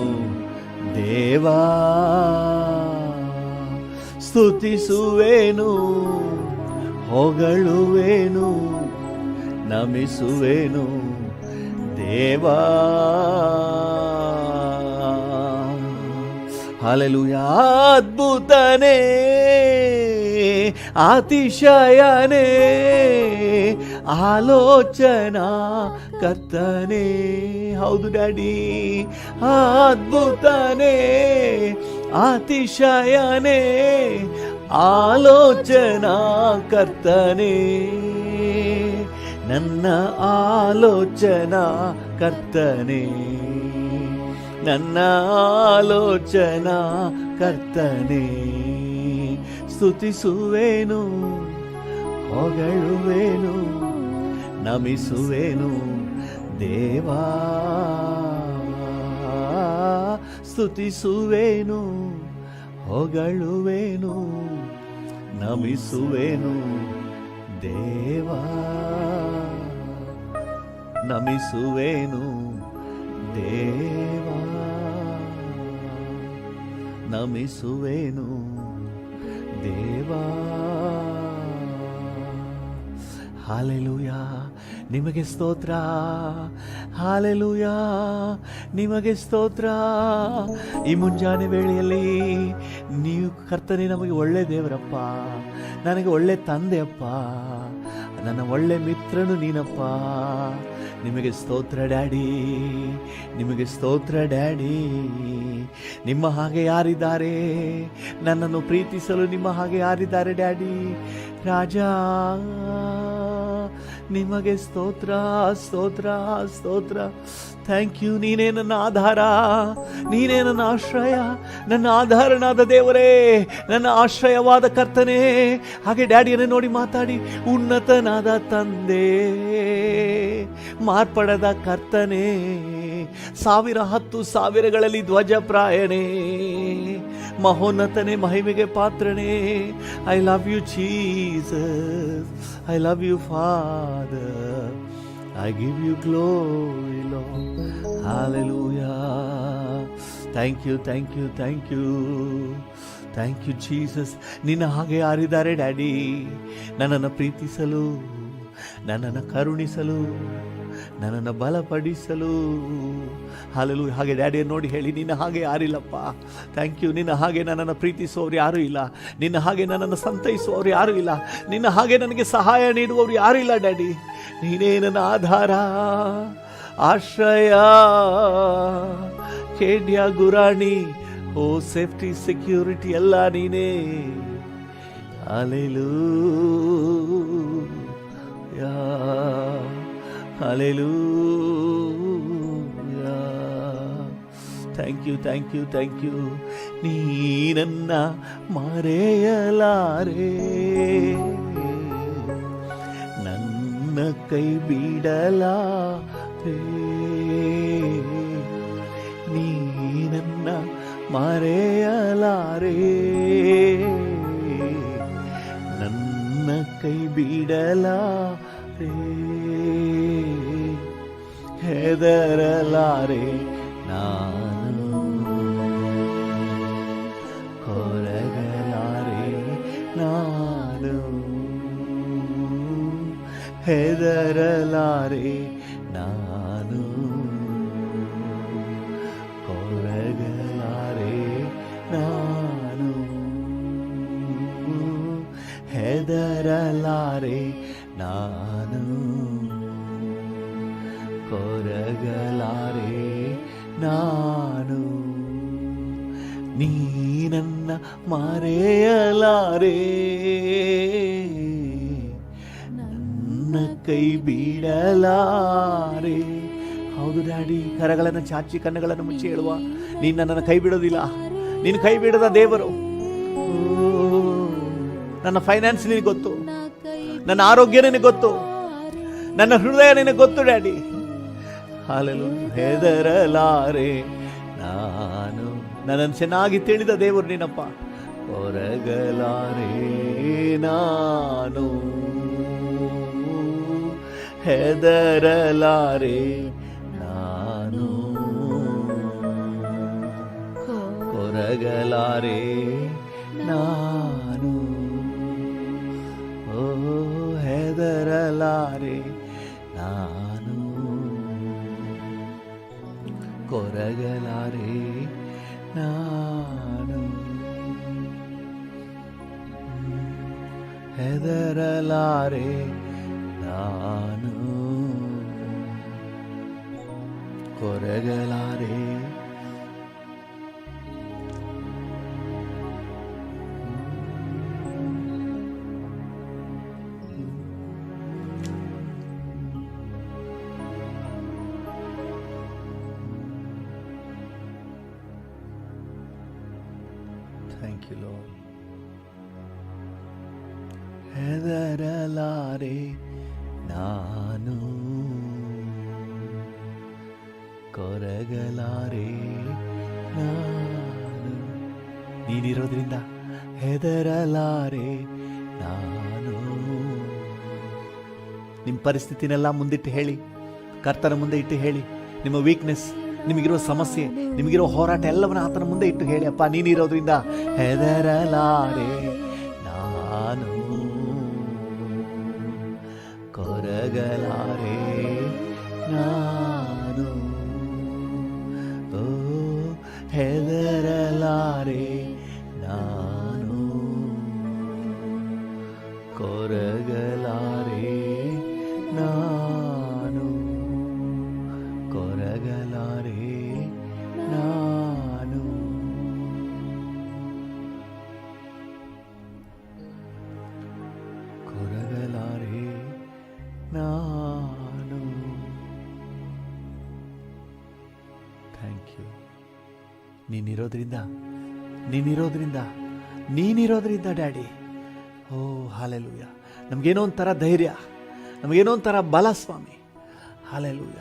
ದೇವಾ. ಸ್ತುತಿಸುವೆನು, ಹೊಗಳುವೆನು, ನಮಿಸುವೆನು ದೇವಾ. ಹಲ್ಲೆಲೂಯಾ. ಅದ್ಭುತನೇ, ಅತಿಶಯನೇ, ಆಲೋಚನಾ ಕರ್ತನೇ. ಹೌದು ಡ್ಯಾಡಿ, ಅದ್ಭುತನೇ, ಅತಿಶಯನೇ, ಆಲೋಚನಾ ಕರ್ತನೇ. ನನ್ನ ಆಲೋಚನಾ ಕರ್ತನೇ, ನನ್ನ ಆಲೋಚನಾ ಕರ್ತನೇ. ಸ್ತುತಿಸುವೆನು, ಹೊಗಳುವೆನು, ನಮಿಸುವೆನು ದೇವಾ. ಸ್ತುತಿಸುವೆನು, ಹೊಗಳುವೆನು, ನಮಿಸುವೆನು ದೇವಾ. ನಮಿಸುವೆನು ದೇವಾ, ನಮಿಸುವೆನು ದೇವಾ. ಹಾಲೆಲೂಯಾ, ನಿಮಗೆ ಸ್ತೋತ್ರ. ಹಾಲೆಲೂಯಾ, ನಿಮಗೆ ಸ್ತೋತ್ರ. ಈ ಮುಂಜಾನೆ ವೇಳೆಯಲ್ಲಿ ನೀವು ಕರ್ತನೆ ನಮಗೆ ಒಳ್ಳೆ ದೇವರಪ್ಪ, ನನಗೆ ಒಳ್ಳೆ ತಂದೆಯಪ್ಪ, ನನ್ನ ಒಳ್ಳೆ ಮಿತ್ರನು ನೀನಪ್ಪ. ನಿಮಗೆ ಸ್ತೋತ್ರ ಡ್ಯಾಡಿ, ನಿಮಗೆ ಸ್ತೋತ್ರ ಡ್ಯಾಡಿ. ನಿಮ್ಮ ಹಾಗೆ ಯಾರಿದ್ದಾರೆ ನನ್ನನ್ನು ಪ್ರೀತಿಸಲು? ನಿಮ್ಮ ಹಾಗೆ ಯಾರಿದ್ದಾರೆ ಡ್ಯಾಡಿ? ರಾಜ, ನಿಮಗೆ ಸ್ತೋತ್ರ, ಸ್ತೋತ್ರ, ಸ್ತೋತ್ರ. Thank you. ನೀನೇ ನನ್ನ ಆಧಾರ, ನೀನೇ ನನ್ನ ಆಶ್ರಯ, ನನ್ನ ಆಧಾರನಾದ ದೇವರೇ, ನನ್ನ ಆಶ್ರಯವಾದ ಕರ್ತನೇ. ಹಾಗೆ ಡ್ಯಾಡಿಯನ್ನು ನೋಡಿ ಮಾತಾಡಿ. ಉನ್ನತನಾದ ತಂದೆ, ಮಾರ್ಪಡದ ಕರ್ತನೇ, 10,000 ಧ್ವಜಪ್ರಾಯನೇ, ಮಹೋನ್ನತನೇ, ಮಹಿಮೆಗೆ ಪಾತ್ರನೇ. I love you Jesus, I love you father, I give you glory, Lord. Hallelujah. Thank you, thank you, thank you. Thank you, Jesus. ನಿನ್ನ ಹಾಗೆ ಯಾರಿದ್ದಾರೆ ಡ್ಯಾಡಿ? ನನ್ನನ್ನು ಪ್ರೀತಿಸಲು, ನನ್ನನ್ನು ಕರುಣಿಸಲು, ನನ್ನನ್ನು ಬಲಪಡಿಸಲು. ಹಾಲೆಲೂಯಾ. ಹಾಗೆ ಡ್ಯಾಡಿಯನ್ನು ನೋಡಿ ಹೇಳಿ, ನಿನ್ನ ಹಾಗೆ ಯಾರಿಲ್ಲಪ್ಪ. Thank you. ನಿನ್ನ ಹಾಗೆ ನನ್ನನ್ನು ಪ್ರೀತಿಸುವವರು ಯಾರೂ ಇಲ್ಲ, ನಿನ್ನ ಹಾಗೆ ನನ್ನನ್ನು ಸಂತೈಸುವವರು ಯಾರೂ ಇಲ್ಲ, ನಿನ್ನ ಹಾಗೆ ನನಗೆ ಸಹಾಯ ನೀಡುವವರು ಯಾರೂ ಇಲ್ಲ ಡ್ಯಾಡಿ. ನೀನೇ ನನ್ನ ಆಧಾರ, ಆಶ್ರಯ, ಖೇಡ್ಯ, ಗುರಾಣಿ, ಓ ಸೇಫ್ಟಿ, ಸೆಕ್ಯೂರಿಟಿ ಎಲ್ಲ ನೀನೇ. Hallelujah, hallelujah. Thank you, thank you, thank you. ನೀ ನನ್ನ ಮರೆಯಲಾರೆ, ನನ್ನ ಕೈ ಬಿಡಲಾರೆ. ನೀ ನನ್ನ ಮರೆಯಲಾರೆ, ನನ್ನ ಕೈ ಬಿಡಲಾರೆ. ಹೆದರಲಾರೆ ನಾನು, ಕೊರಗಲಾರೆ ನಾನು. ಹೆದರಲಾರೆ ನಾನು, ಕೊರಗಲಾರೆ ನಾನು. ಹೆದರಲಾರೆ ನಾನು, ಕೊರಗಲಾರೆ ನಾನು. ನೀ ನನ್ನ ಮರೆಯಲಾರೆ, ನನ್ನ ಕೈ ಬಿಡಲಾರೆ. ಹೌದು ಡ್ಯಾಡಿ. ಕರಗಳನ್ನು ಚಾಚಿ ಕಣ್ಣುಗಳನ್ನು ಮುಚ್ಚಿ ಹೇಳುವ, ನೀನು ನನ್ನನ್ನು ಕೈ ಬಿಡೋದಿಲ್ಲ. ನೀನು ಕೈ ಬಿಡದ ದೇವರು. ನನ್ನ ಫೈನಾನ್ಸ್ ನಿನಗೆ ಗೊತ್ತು, ನನ್ನ ಆರೋಗ್ಯ ನಿನಗೆ ಗೊತ್ತು, ನನ್ನ ಹೃದಯ ನಿನಗೆ ಗೊತ್ತು ಡ್ಯಾಡಿ. ಹಲ್ಲೆಲೂಯಾ. ಹೆದರಲಾರೆ ನಾನು, ನನ್ನನ್ನು ಚೆನ್ನಾಗಿ ತಿಳಿದ ದೇವರು ನೀನಪ್ಪ. ಕೊರಗಲಾರೆ ನಾನು, ಹೆದರಲಾರೆ ನಾನು, ಕೊರಗಲಾರೆ ನಾನು. ಓ ಹೆದರಲಾರೆ ನಾನು, ಕೊರಗಲಾರೆ ನಾನು. ಹೆದರಲಾರೆ ನಾನು, ಕೊರಗಲಾರೆ. Thank you lord. ಹೆದರಲಾರೆ ನಾನು, ಕೊರಗಲಾರೆ ನಾನು. ನೀನಿರೋದ್ರಿಂದ ಹೆದರಲಾರೆ ನಾನು. ನಿಮ್ಮ ಪರಿಸ್ಥಿತಿನೆಲ್ಲ ಮುಂದಿಟ್ಟು ಹೇಳಿ, ಕರ್ತನ ಮುಂದೆ ಇಟ್ಟು ಹೇಳಿ. ನಿಮ್ಮ ವೀಕ್ನೆಸ್, ನಿಮಗಿರೋ ಸಮಸ್ಯೆ, ನಿಮಗಿರೋ ಹೋರಾಟ ಎಲ್ಲವನ್ನ ಆತನ ಮುಂದೆ ಇಟ್ಟು ಹೇಳಿ. ಅಪ್ಪ, ನೀನಿರೋದ್ರಿಂದ ಹೆದರಲಾರೆ ನಾನು, ಕೊರಗಲಾರೆ ನಾನು. ಓ ಹೆದರಲಾರೆ ನಾನು, ಕೊರಗಲಾರೆ ನಾನು, ಕೊರಗಲಾರೆ ನಾನು. ಕೊರಗಲಾರೆ ನಾನು. Thank you. ನೀನಿರೋದ್ರಿಂದ ಡ್ಯಾಡಿ. Oh hallelujah. ನಮಗೇನೋ ಒಂಥರ ಧೈರ್ಯ, ನಮಗೇನೋ ಒಂಥರ ಬಲ ಸ್ವಾಮಿ. ಹಾಲೆಲೂಯ.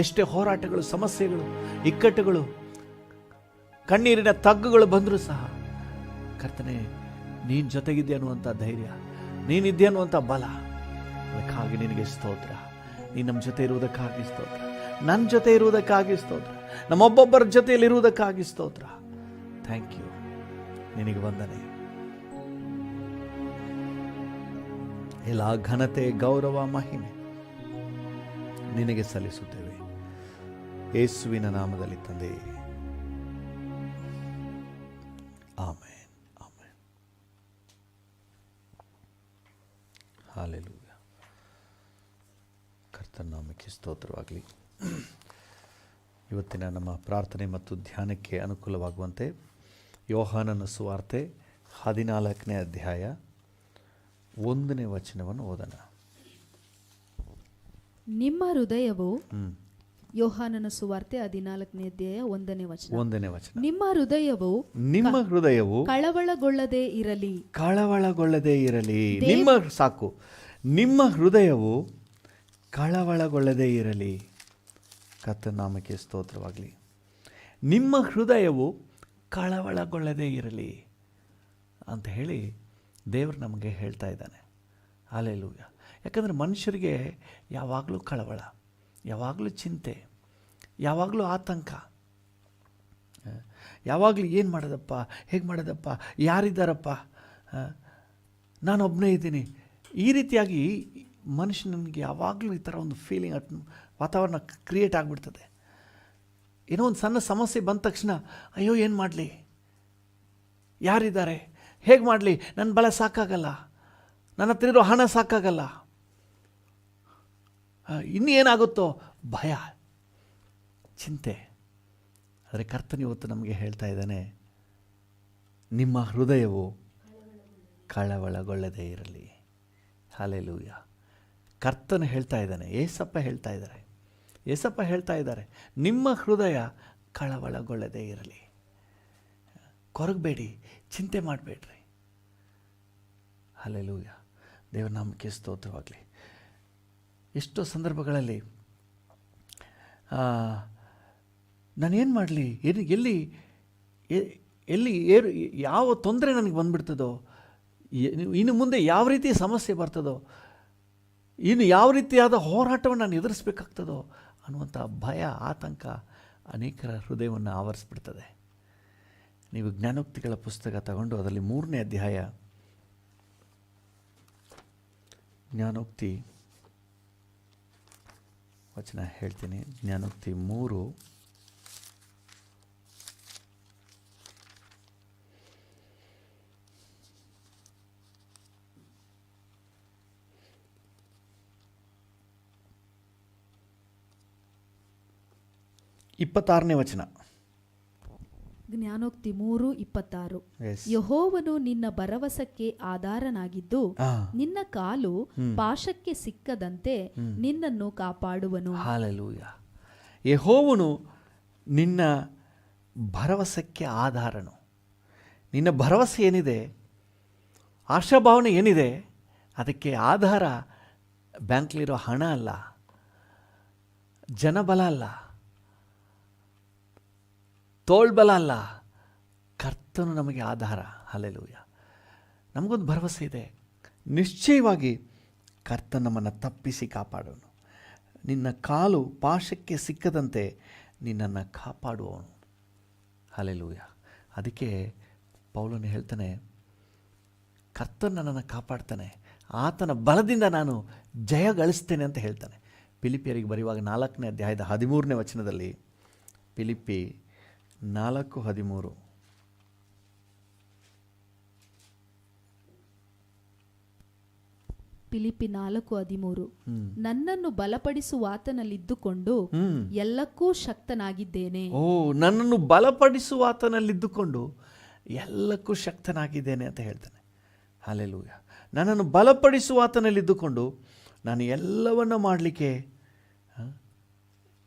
ಎಷ್ಟೇ ಹೋರಾಟಗಳು, ಸಮಸ್ಯೆಗಳು, ಇಕ್ಕಟ್ಟುಗಳು, ಕಣ್ಣೀರಿನ ತಗ್ಗುಗಳು ಬಂದರೂ ಸಹ ಕರ್ತನೆ, ನೀನು ಜೊತೆಗಿದ್ದೆ ಅನ್ನುವಂಥ ಧೈರ್ಯ, ನೀನಿದ್ದೆ ಅನ್ನುವಂಥ ಬಲ, ಅದಕ್ಕಾಗಿ ನಿನಗೆ ಸ್ತೋತ್ರ. ನೀನು ನಮ್ಮ ಜೊತೆ ಇರುವುದಕ್ಕಾಗಿ ಸ್ತೋತ್ರ, ನನ್ನ ಜೊತೆ ಇರುವುದಕ್ಕಾಗಿ ಸ್ತೋತ್ರ, ನಮ್ಮೊಬ್ಬೊಬ್ಬರ ಜೊತೆಯಲ್ಲಿರುವುದಕ್ಕಾಗಿ ಸ್ತೋತ್ರ. Thank you. ನಿನಗೆ ವಂದನೆ. ಎಲ್ಲ ಘನತೆ, ಗೌರವ, ಮಹಿಮೆ ನಿನಗೆ ಸಲ್ಲಿಸುತ್ತೇವೆ, ಯೇಸುವಿನ ನಾಮದಲ್ಲಿ ತಂದೆ. Amen, amen. ಹಾಲೆಲೂಯ. ಕರ್ತನ ನಾಮಕ್ಕೆ ಸ್ತೋತ್ರವಾಗಲಿ. ಇವತ್ತಿನ ನಮ್ಮ ಪ್ರಾರ್ಥನೆ ಮತ್ತು ಧ್ಯಾನಕ್ಕೆ ಅನುಕೂಲವಾಗುವಂತೆ ಯೋಹಾನನ ಸುವಾರ್ತೆ 14ನೇ ಅಧ್ಯಾಯ 1ನೇ ವಚನವನ್ನು ಓದೋಣ. ನಿಮ್ಮ ಹೃದಯವು, ಯೋಹಾನನ ಸುವಾರ್ತೆ 14ನೇ ಅಧ್ಯಾಯ 1ನೇ ವಚನ. ನಿಮ್ಮ ಹೃದಯವು ಕಳವಳಗೊಳ್ಳದೆ ಇರಲಿ. ನಿಮ್ಮ ಹೃದಯವು ಕಳವಳಗೊಳ್ಳದೆ ಇರಲಿ. ಕರ್ತನ ನಾಮಕ್ಕೆ ಸ್ತೋತ್ರವಾಗಲಿ. ನಿಮ್ಮ ಹೃದಯವು ಕಳವಳಗೊಳ್ಳದೆ ಇರಲಿ ಅಂತ ಹೇಳಿ ದೇವರು ನಮಗೆ ಹೇಳ್ತಾ ಇದ್ದಾನೆ. ಹಲ್ಲೆಲೂಯಾ. ಯಾಕಂದರೆ ಮನುಷ್ಯರಿಗೆ ಯಾವಾಗಲೂ ಕಳವಳ, ಯಾವಾಗಲೂ ಚಿಂತೆ, ಯಾವಾಗಲೂ ಆತಂಕ, ಯಾವಾಗಲೂ ಏನು ಮಾಡೋದಪ್ಪ, ಹೇಗೆ ಮಾಡೋದಪ್ಪ, ಯಾರಿದ್ದಾರಪ್ಪ, ನಾನೊಬ್ಬನೇ ಇದ್ದೀನಿ. ಈ ರೀತಿಯಾಗಿ ಮನುಷ್ಯನಿಗೆ ಯಾವಾಗಲೂ ಈ ಥರ ಒಂದು ಫೀಲಿಂಗ್, ವಾತಾವರಣ ಕ್ರಿಯೇಟ್ ಆಗಿಬಿಡ್ತದೆ. ಏನೋ ಒಂದು ಸಣ್ಣ ಸಮಸ್ಯೆ ಬಂದ ತಕ್ಷಣ ಅಯ್ಯೋ ಏನು ಮಾಡಲಿ, ಯಾರಿದ್ದಾರೆ, ಹೇಗೆ ಮಾಡಲಿ, ನನ್ನ ಬಲ ಸಾಕಾಗಲ್ಲ, ನನ್ನ ಹತ್ರ ಇರೋ ಹಣ ಸಾಕಾಗಲ್ಲ, ಇನ್ನೇನಾಗುತ್ತೋ ಭಯ, ಚಿಂತೆ. ಆದರೆ ಕರ್ತನ ಇವತ್ತು ನಮಗೆ ಹೇಳ್ತಾ ಇದ್ದಾನೆ, ನಿಮ್ಮ ಹೃದಯವು ಕಳವಳಗೊಳ್ಳದೇ ಇರಲಿ. ಹಲ್ಲೆಲೂಯಾ. ಕರ್ತನ ಹೇಳ್ತಾ ಇದ್ದಾನೆ, ಏಸಪ್ಪ ಹೇಳ್ತಾ ಇದ್ದಾರೆ, ನಿಮ್ಮ ಹೃದಯ ಕಳವಳಗೊಳ್ಳದೇ ಇರಲಿ. ಕೊರಗಬೇಡಿ, ಚಿಂತೆ ಮಾಡಬೇಡ್ರಿ. ಹಲ್ಲೆಲೂಯಾ. ದೇವರ ನಾಮಕ್ಕೆ ಸ್ತೋತ್ರವಾಗಲಿ. ಎಷ್ಟೋ ಸಂದರ್ಭಗಳಲ್ಲಿ ನಾನೇನು ಮಾಡಲಿ, ಎಲ್ಲಿ ಯಾವ ತೊಂದರೆ ನನಗೆ ಬಂದುಬಿಡ್ತದೋ, ಇನ್ನು ಮುಂದೆ ಯಾವ ರೀತಿ ಸಮಸ್ಯೆ ಬರ್ತದೋ, ಇನ್ನು ಯಾವ ರೀತಿಯಾದ ಹೋರಾಟವನ್ನು ನಾನು ಎದುರಿಸಬೇಕಾಗ್ತದೋ ಅನ್ನುವಂಥ ಭಯ, ಆತಂಕ ಅನೇಕರ ಹೃದಯವನ್ನು ಆವರಿಸ್ಬಿಡ್ತದೆ. ನೀವು ಜ್ಞಾನೋಕ್ತಿಗಳ ಪುಸ್ತಕ ತಗೊಂಡು ಅದರಲ್ಲಿ 3ನೇ ಅಧ್ಯಾಯ, ಜ್ಞಾನೋಕ್ತಿ ವಚನ ಹೇಳ್ತೀನಿ. ಜ್ಞಾನೋಕ್ತಿ 3 13 26ನೇ ವಚನ. ಜ್ಞಾನೋಕ್ತಿ 3:26. Yes. ಯೆಹೋವನು ನಿನ್ನ ಭರವಸಕ್ಕೆ ಆಧಾರನಾಗಿದ್ದು ನಿನ್ನ ಕಾಲು ಪಾಶಕ್ಕೆ ಸಿಕ್ಕದಂತೆ ನಿನ್ನನ್ನು ಕಾಪಾಡುವನು. ಹಾಲೆಲೂಯ. ಯೆಹೋವನು ನಿನ್ನ ಭರವಸಕ್ಕೆ ಆಧಾರನು. ನಿನ್ನ ಭರವಸೆ ಏನಿದೆ, ಆಶಾಭಾವನೆ ಏನಿದೆ, ಅದಕ್ಕೆ ಆಧಾರ ಬ್ಯಾಂಕ್ಲಿರೋ ಹಣ ಅಲ್ಲ, ಜನಬಲ ಅಲ್ಲ, ತೋಳ್ಬಲ ಅಲ್ಲ, ಕರ್ತನು ನಮಗೆ ಆಧಾರ. ಹಲ್ಲೆಲೂಯ. ನಮಗೊಂದು ಭರವಸೆ ಇದೆ, ನಿಶ್ಚಯವಾಗಿ ಕರ್ತನು ನಮ್ಮನ್ನು ತಪ್ಪಿಸಿ ಕಾಪಾಡೋನು. ನಿನ್ನ ಕಾಲು ಪಾಶಕ್ಕೆ ಸಿಕ್ಕದಂತೆ ನಿನ್ನನ್ನು ಕಾಪಾಡುವವನು. ಹಲ್ಲೆಲೂಯ. ಅದಕ್ಕೆ ಪೌಲನು ಹೇಳ್ತಾನೆ, ಕರ್ತನು ನನ್ನನ್ನು ಕಾಪಾಡ್ತಾನೆ, ಆತನ ಬಲದಿಂದ ನಾನು ಜಯ ಗಳಿಸ್ತೇನೆ ಅಂತ ಹೇಳ್ತಾನೆ. ಫಿಲಿಪಿಯರಿಗೆ ಬರೆಯುವಾಗ 4ನೇ ಅಧ್ಯಾಯದ 13ನೇ ವಚನದಲ್ಲಿ, ಫಿಲಿಪ್ಪಿ 4:13. ಫಿಲಿಪ್ಪಿ 4:13. ನನ್ನನ್ನು ಬಲಪಡಿಸುವಾತನಲ್ಲಿದ್ದುಕೊಂಡು ಎಲ್ಲಕ್ಕೂ ಶಕ್ತನಾಗಿದ್ದೇನೆ. ಓ, ನನ್ನನ್ನು ಬಲಪಡಿಸುವಾತನಲ್ಲಿದ್ದುಕೊಂಡು ಎಲ್ಲಕ್ಕೂ ಶಕ್ತನಾಗಿದ್ದೇನೆ ಅಂತ ಹೇಳ್ತಾನೆ. ಹಲ್ಲೆಲೂಯ. ನನ್ನನ್ನು ಬಲಪಡಿಸುವಾತನಲ್ಲಿದ್ದುಕೊಂಡು ನಾನು ಎಲ್ಲವನ್ನ ಮಾಡಲಿಕ್ಕೆ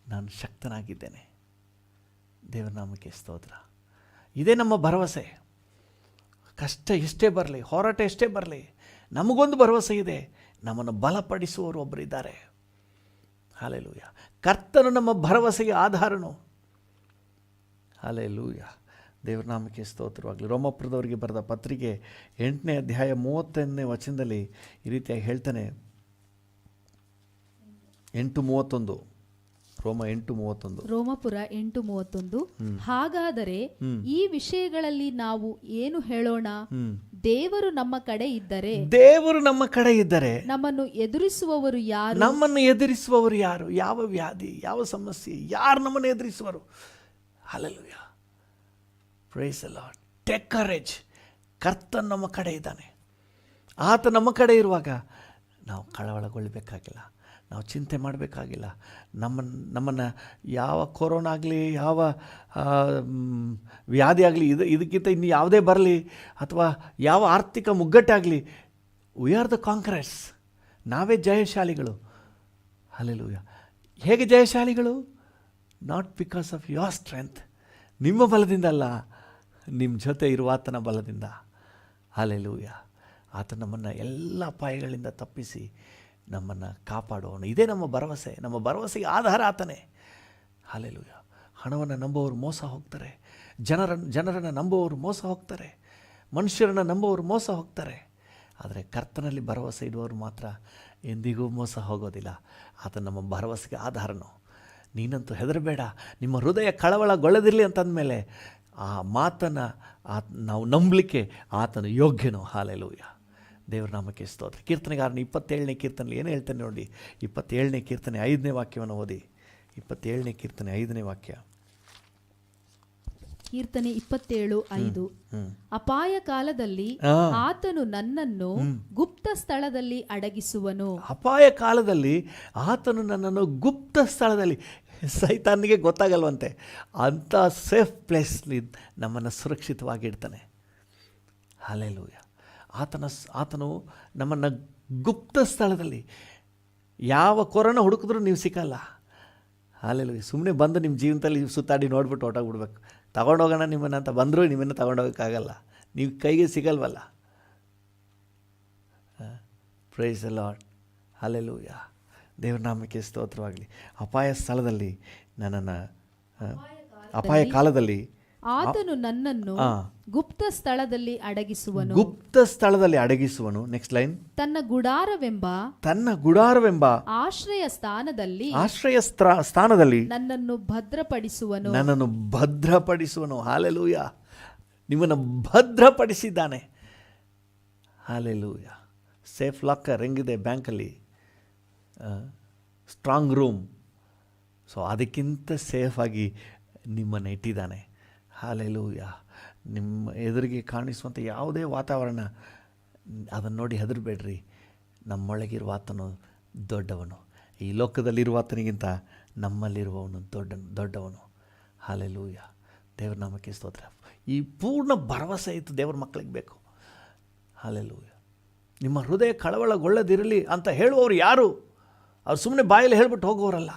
ನಾನು ಶಕ್ತನಾಗಿದ್ದೇನೆ. ದೇವರ ನಾಮಕ್ಕೆ ಸ್ತೋತ್ರ. ಇದೇ ನಮ್ಮ ಭರವಸೆ. ಕಷ್ಟ ಎಷ್ಟೇ ಬರಲಿ, ಹೋರಾಟ ಎಷ್ಟೇ ಬರಲಿ, ನಮಗೊಂದು ಭರವಸೆ ಇದೆ, ನಮ್ಮನ್ನು ಬಲಪಡಿಸುವವರು ಒಬ್ಬರಿದ್ದಾರೆ. ಹಲ್ಲೆಲೂಯ. ಕರ್ತನು ನಮ್ಮ ಭರವಸೆಗೆ ಆಧಾರನು. ಹಲ್ಲೆಲೂಯ. ದೇವರ ನಾಮಕ್ಕೆ ಸ್ತೋತ್ರವಾಗಲಿ. ರೋಮಪುರದವರಿಗೆ ಬರೆದ ಪತ್ರಿಕೆ 8ನೇ ಅಧ್ಯಾಯ 31ನೇ ವಚನದಲ್ಲಿ ಈ ರೀತಿಯಾಗಿ ಹೇಳ್ತಾನೆ. 8:31. ರೋಮ 8:31. ರೋಮಪುರ 8:31. ಹಾಗಾದರೆ ಈ ವಿಷಯಗಳಲ್ಲಿ ನಾವು ಏನು ಹೇಳೋಣ? ದೇವರು ನಮ್ಮ ಕಡೆ ಇದ್ದರೆ, ದೇವರು ನಮ್ಮ ಕಡೆ ಇದ್ದರೆ ನಮ್ಮನ್ನು ಎದುರಿಸುವವರು ಯಾರು? ನಮ್ಮನ್ನು ಎದುರಿಸುವವರು ಯಾರು? ಯಾವ ವ್ಯಾಧಿ, ಯಾವ ಸಮಸ್ಯೆ, ಯಾರು ನಮ್ಮನ್ನು ಎದುರಿಸುವರು? Hallelujah. Praise the lord. Take courage. ಕರ್ತನು ನಮ್ಮ ಕಡೆ ಇದ್ದಾನೆ. ಆತ ನಮ್ಮ ಕಡೆ ಇರುವಾಗ ನಾವು ಕಳವಳಗೊಳ್ಳಬೇಕಾಗಿಲ್ಲ, ನಾವು ಚಿಂತೆ ಮಾಡಬೇಕಾಗಿಲ್ಲ. ನಮ್ಮನ್ನು ಯಾವ ಕೊರೋನಾ ಆಗಲಿ, ಯಾವ ವ್ಯಾಧಿ ಆಗಲಿ, ಇದಕ್ಕಿಂತ ಇನ್ನು ಯಾವುದೇ ಬರಲಿ, ಅಥವಾ ಯಾವ ಆರ್ಥಿಕ ಮುಗ್ಗಟ್ಟಾಗಲಿ, ವಿ ಆರ್ ದ ಕಾಂಕರರ್ಸ್. ನಾವೇ ಜಯಶಾಲಿಗಳು. ಹಲ್ಲೆಲೂಯ. ಹೇಗೆ ಜಯಶಾಲಿಗಳು? Not because of your strength, ನಿಮ್ಮ ಬಲದಿಂದ ಅಲ್ಲ, ನಿಮ್ಮ ಜೊತೆ ಇರುವ ಆತನ ಬಲದಿಂದ. ಹಲ್ಲೆಲೂಯ. ಆತ ನಮ್ಮನ್ನು ಎಲ್ಲ ಅಪಾಯಗಳಿಂದ ತಪ್ಪಿಸಿ ನಮ್ಮನ್ನು ಕಾಪಾಡೋನು. ಇದೇ ನಮ್ಮ ಭರವಸೆ. ನಮ್ಮ ಭರವಸೆಗೆ ಆಧಾರ ಆತನೇ. ಹಲ್ಲೆಲೂಯ. ಹಣವನ್ನು ನಂಬುವವರು ಮೋಸ ಹೋಗ್ತಾರೆ, ಜನರನ್ನು ನಂಬುವವರು ಮೋಸ ಹೋಗ್ತಾರೆ, ಮನುಷ್ಯರನ್ನು ನಂಬುವವರು ಮೋಸ ಹೋಗ್ತಾರೆ. ಆದರೆ ಕರ್ತನಲ್ಲಿ ಭರವಸೆ ಇಡುವವರು ಮಾತ್ರ ಎಂದಿಗೂ ಮೋಸ ಹೋಗೋದಿಲ್ಲ. ಆತ ನಮ್ಮ ಭರವಸೆಗೆ ಆಧಾರನು. ನೀನಂತೂ ಹೆದರಬೇಡ, ನಿಮ್ಮ ಹೃದಯ ಕಳವಳಗೊಳ್ಳದಿರಲಿ ಅಂತಂದಮೇಲೆ ಆ ಮಾತನ್ನು ನಾವು ನಂಬಲಿಕ್ಕೆ ಆತನು ಯೋಗ್ಯನು. ಹಲ್ಲೆಲೂಯ. ದೇವರ ನಾಮಕ್ಕೆ ಸ್ತೋತ್ರ. ಕೀರ್ತನೆಗಾರನ 27ನೇ ಕೀರ್ತನೆಯಲ್ಲಿ ಏನು ಹೇಳ್ತಾನೆ ನೋಡಿ. 27ನೇ ಕೀರ್ತನೆ 5ನೇ ವಾಕ್ಯವನ್ನು ಓದಿ. 27ನೇ ಕೀರ್ತನೆ 5ನೇ ವಾಕ್ಯ. ಕೀರ್ತನೆ 27:5. ಅಪಾಯ ಕಾಲದಲ್ಲಿ ಆತನು ನನ್ನನ್ನು ಗುಪ್ತ ಸ್ಥಳದಲ್ಲಿ ಅಡಗಿಸುವನು. ಅಪಾಯ ಕಾಲದಲ್ಲಿ ಆತನು ನನ್ನನ್ನು ಗುಪ್ತ ಸ್ಥಳದಲ್ಲಿ, ಸೈತಾನಿಗೆ ಗೊತ್ತಾಗಲ್ವಂತೆ, ಅಂಥ ಸೇಫ್ ಪ್ಲೇಸ್ಲಿ ನಮ್ಮನ್ನು ಸುರಕ್ಷಿತವಾಗಿಡ್ತಾನೆ. ಹಲ್ಲೆಲೂಯ. ಆತನು ನಮ್ಮನ್ನು ಗುಪ್ತ ಸ್ಥಳದಲ್ಲಿ, ಯಾವ ಕೊರೋನಾ ಹುಡುಕಿದ್ರೂ ನೀವು ಸಿಕ್ಕಲ್ಲ. ಹಲ್ಲೆಲೂಯ. ಸುಮ್ಮನೆ ಬಂದು ನಿಮ್ಮ ಜೀವನದಲ್ಲಿ ಸುತ್ತಾಡಿ ನೋಡ್ಬಿಟ್ಟು ಹೊರಟೋಗ್ಬಿಡ್ಬೇಕು. ತಗೊಂಡೋಗೋಣ ನಿಮ್ಮನ್ನು ಅಂತ ಬಂದರೂ ನಿಮ್ಮನ್ನು ತಗೊಂಡೋಗೋಕ್ಕಾಗಲ್ಲ, ನೀವು ಕೈಗೆ ಸಿಗಲ್ವಲ್ಲ. Praise the lord. ಹಲ್ಲೆಲೂಯ. ದೇವರ ನಾಮಕ್ಕೆ ಸ್ತೋತ್ರವಾಗಲಿ. ಅಪಾಯ ಸ್ಥಳದಲ್ಲಿ ನನ್ನನ್ನು, ಅಪಾಯ ಕಾಲದಲ್ಲಿ ಆತನು ನನ್ನನ್ನು ಗುಪ್ತ ಸ್ಥಳದಲ್ಲಿ ಅಡಗಿಸುವನು. ಗುಪ್ತ ಸ್ಥಳದಲ್ಲಿ ಅಡಗಿಸುವನು. Next line. ತನ್ನ ಗುಡಾರವೆಂಬ ಆಶ್ರಯ ಸ್ಥಾನದಲ್ಲಿ ನನ್ನನ್ನು ಭದ್ರಪಡಿಸುವನು. ಹಲ್ಲೆಲೂಯ. ನಿಮ್ಮನ್ನು ಭದ್ರಪಡಿಸಿದ್ದಾನೆ. ಹಲ್ಲೆಲೂಯ. ಸೇಫ್ ಲಾಕರ್ ಹೆಂಗಿದೆ ಬ್ಯಾಂಕಲ್ಲಿ, ಸ್ಟ್ರಾಂಗ್ ರೂಮ್. ಸೊ ಅದಕ್ಕಿಂತ ಸೇಫಾಗಿ ನಿಮ್ಮನ್ನು ಇಟ್ಟಿದ್ದಾನೆ. ಹಲ್ಲೆಲೂಯ. ನಿಮ್ಮ ಎದುರಿಗೆ ಕಾಣಿಸುವಂಥ ಯಾವುದೇ ವಾತಾವರಣ, ಅದನ್ನು ನೋಡಿ ಹೆದರಬೇಡ್ರಿ. ನಮ್ಮೊಳಗಿರುವ ಆತನು ದೊಡ್ಡವನು. ಈ ಲೋಕದಲ್ಲಿರುವ ಆತನಿಗಿಂತ ನಮ್ಮಲ್ಲಿರುವವನು ದೊಡ್ಡವನು. ಹಲ್ಲೆಲೂಯ. ದೇವ್ರ ನಾಮಕ್ಕೆ ಸ್ತೋತ್ರ. ಈ ಪೂರ್ಣ ಭರವಸೆ ಇತ್ತು ದೇವ್ರ ಮಕ್ಕಳಿಗೆ ಬೇಕು. ಹಲ್ಲೆಲೂಯ. ನಿಮ್ಮ ಹೃದಯ ಕಳವಳಗೊಳ್ಳದಿರಲಿ ಅಂತ ಹೇಳುವವರು ಯಾರು? ಅವ್ರು ಸುಮ್ಮನೆ ಬಾಯಲ್ಲಿ ಹೇಳ್ಬಿಟ್ಟು ಹೋಗೋರಲ್ಲ.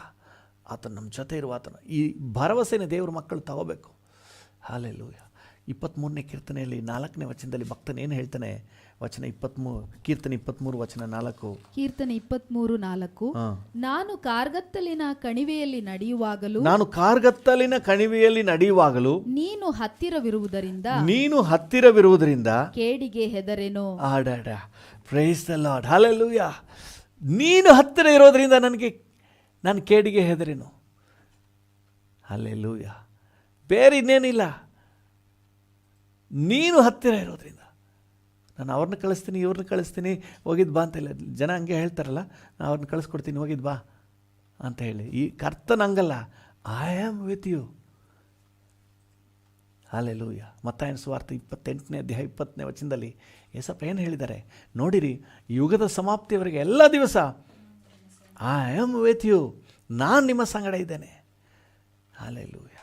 ಆತನು ನಮ್ಮ ಜೊತೆ ಇರುವ ಆತನು. ಈ ಭರವಸೆನೇ ದೇವ್ರ ಮಕ್ಕಳು ತಗೋಬೇಕು. ಹಲ್ಲೆಲೂಯ. 23ನೇ ಕೀರ್ತನೆಯಲ್ಲಿ 4ನೇ ವಚನದಲ್ಲಿ ಭಕ್ತನ ಏನು ಹೇಳ್ತಾನೆ? ವಚನ 23, ಕೀರ್ತನೆ 23 ವಚನ 4. ಕೀರ್ತನೆ 23:4. ನಾನು ಕಾರ್ಗತ್ತಲಿನ ಕಣಿವೆಯಲ್ಲಿ ನಡೆಯುವಾಗಲೂ ನೀನು ಹತ್ತಿರವಿರುವುದರಿಂದ ಕೇಡಿಗೆ ಹೆದರೆನು. ಆಡಾಡ. Praise the lord. ಹಲ್ಲೆಲೂಯ. ನೀನು ಹತ್ತಿರ ಇರೋದ್ರಿಂದ ನಾನು ಕೇಡಿಗೆ ಹೆದರೆನು. ಹಲ್ಲೆಲೂಯ. ಬೇರೆ ಇನ್ನೇನಿಲ್ಲ. ನೀನು ಹತ್ತಿರ ಇರೋದ್ರಿಂದ ನಾನು ಅವ್ರನ್ನ ಕಳಿಸ್ತೀನಿ, ಇವ್ರನ್ನ ಕಳಿಸ್ತೀನಿ, ಹೋಗಿದ್ದು ಬಾ ಅಂತ ಇಲ್ಲ. ಜನ ಹಂಗೆ ಹೇಳ್ತಾರಲ್ಲ, ನಾನು ಅವ್ರನ್ನ ಕಳಿಸ್ಕೊಡ್ತೀನಿ, ಹೋಗಿದ್ದು ಬಾ ಅಂತ ಹೇಳಿ. ಈ ಕರ್ತನ ಹಂಗಲ್ಲ. I am with you. Hallelujah. ಮತ್ತಾಯನ ಸುವಾರ್ತೆ 28ನೇ ಅಧ್ಯಾಯ 20ನೇ ವಚನದಲ್ಲಿ ಯೇಸಪ್ಪ ಏನು ಹೇಳಿದ್ದಾರೆ ನೋಡಿರಿ, ಯುಗದ ಸಮಾಪ್ತಿಯವರೆಗೆ ಎಲ್ಲ ದಿವಸ ಐ ಆಮ್ ವಿತ್ ಯು, ನಾನು ನಿಮ್ಮ ಸಂಗಡ ಇದ್ದೇನೆ. ಹಲ್ಲೆಲೂಯ.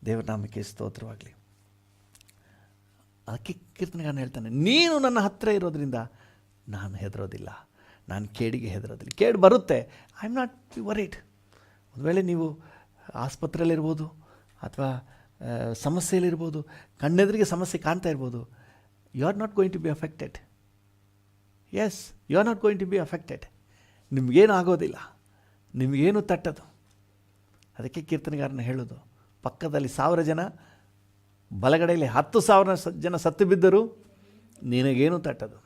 ದೇವರ ನಾಮಕ್ಕೆ ಸ್ತೋತ್ರವಾಗಲಿ. ಅದಕ್ಕೆ ಕೀರ್ತನೆಗಾರನು ಹೇಳ್ತಾನೆ, ನೀನು ನನ್ನ ಹತ್ತಿರ ಇರೋದ್ರಿಂದ ನಾನು ಹೆದರೋದಿಲ್ಲ, ನಾನು ಕೇಡಿಗೆ ಹೆದರೋದಿಲ್ಲ. ಕೇಡು ಬರುತ್ತೆ, ಐ ಆಮ್ ನಾಟ್ ವರಿಡ್. ಒಂದು ವೇಳೆ ನೀವು ಆಸ್ಪತ್ರೆಯಲ್ಲಿರ್ಬೋದು ಅಥವಾ ಸಮಸ್ಯೆಯಲ್ಲಿರ್ಬೋದು, ಕಣ್ಣೆದುರಿಗೆ ಸಮಸ್ಯೆ ಕಾಣ್ತಾ ಇರ್ಬೋದು, you are not going to be affected. Yes, you are not going to be affected. ನಿಮಗೇನು ಆಗೋದಿಲ್ಲ, ನಿಮಗೇನು ತಟ್ಟದು. ಅದಕ್ಕೆ ಕೀರ್ತನೆಗಾರನ ಹೇಳೋದು, ಪಕ್ಕದಲ್ಲಿ 1000 ಜನ, ಬಲಗಡೆಯಲ್ಲಿ 10,000 ಜನ ಸತ್ತು ಬಿದ್ದರು, ನಿನಗೇನು ತಟ್ಟದು.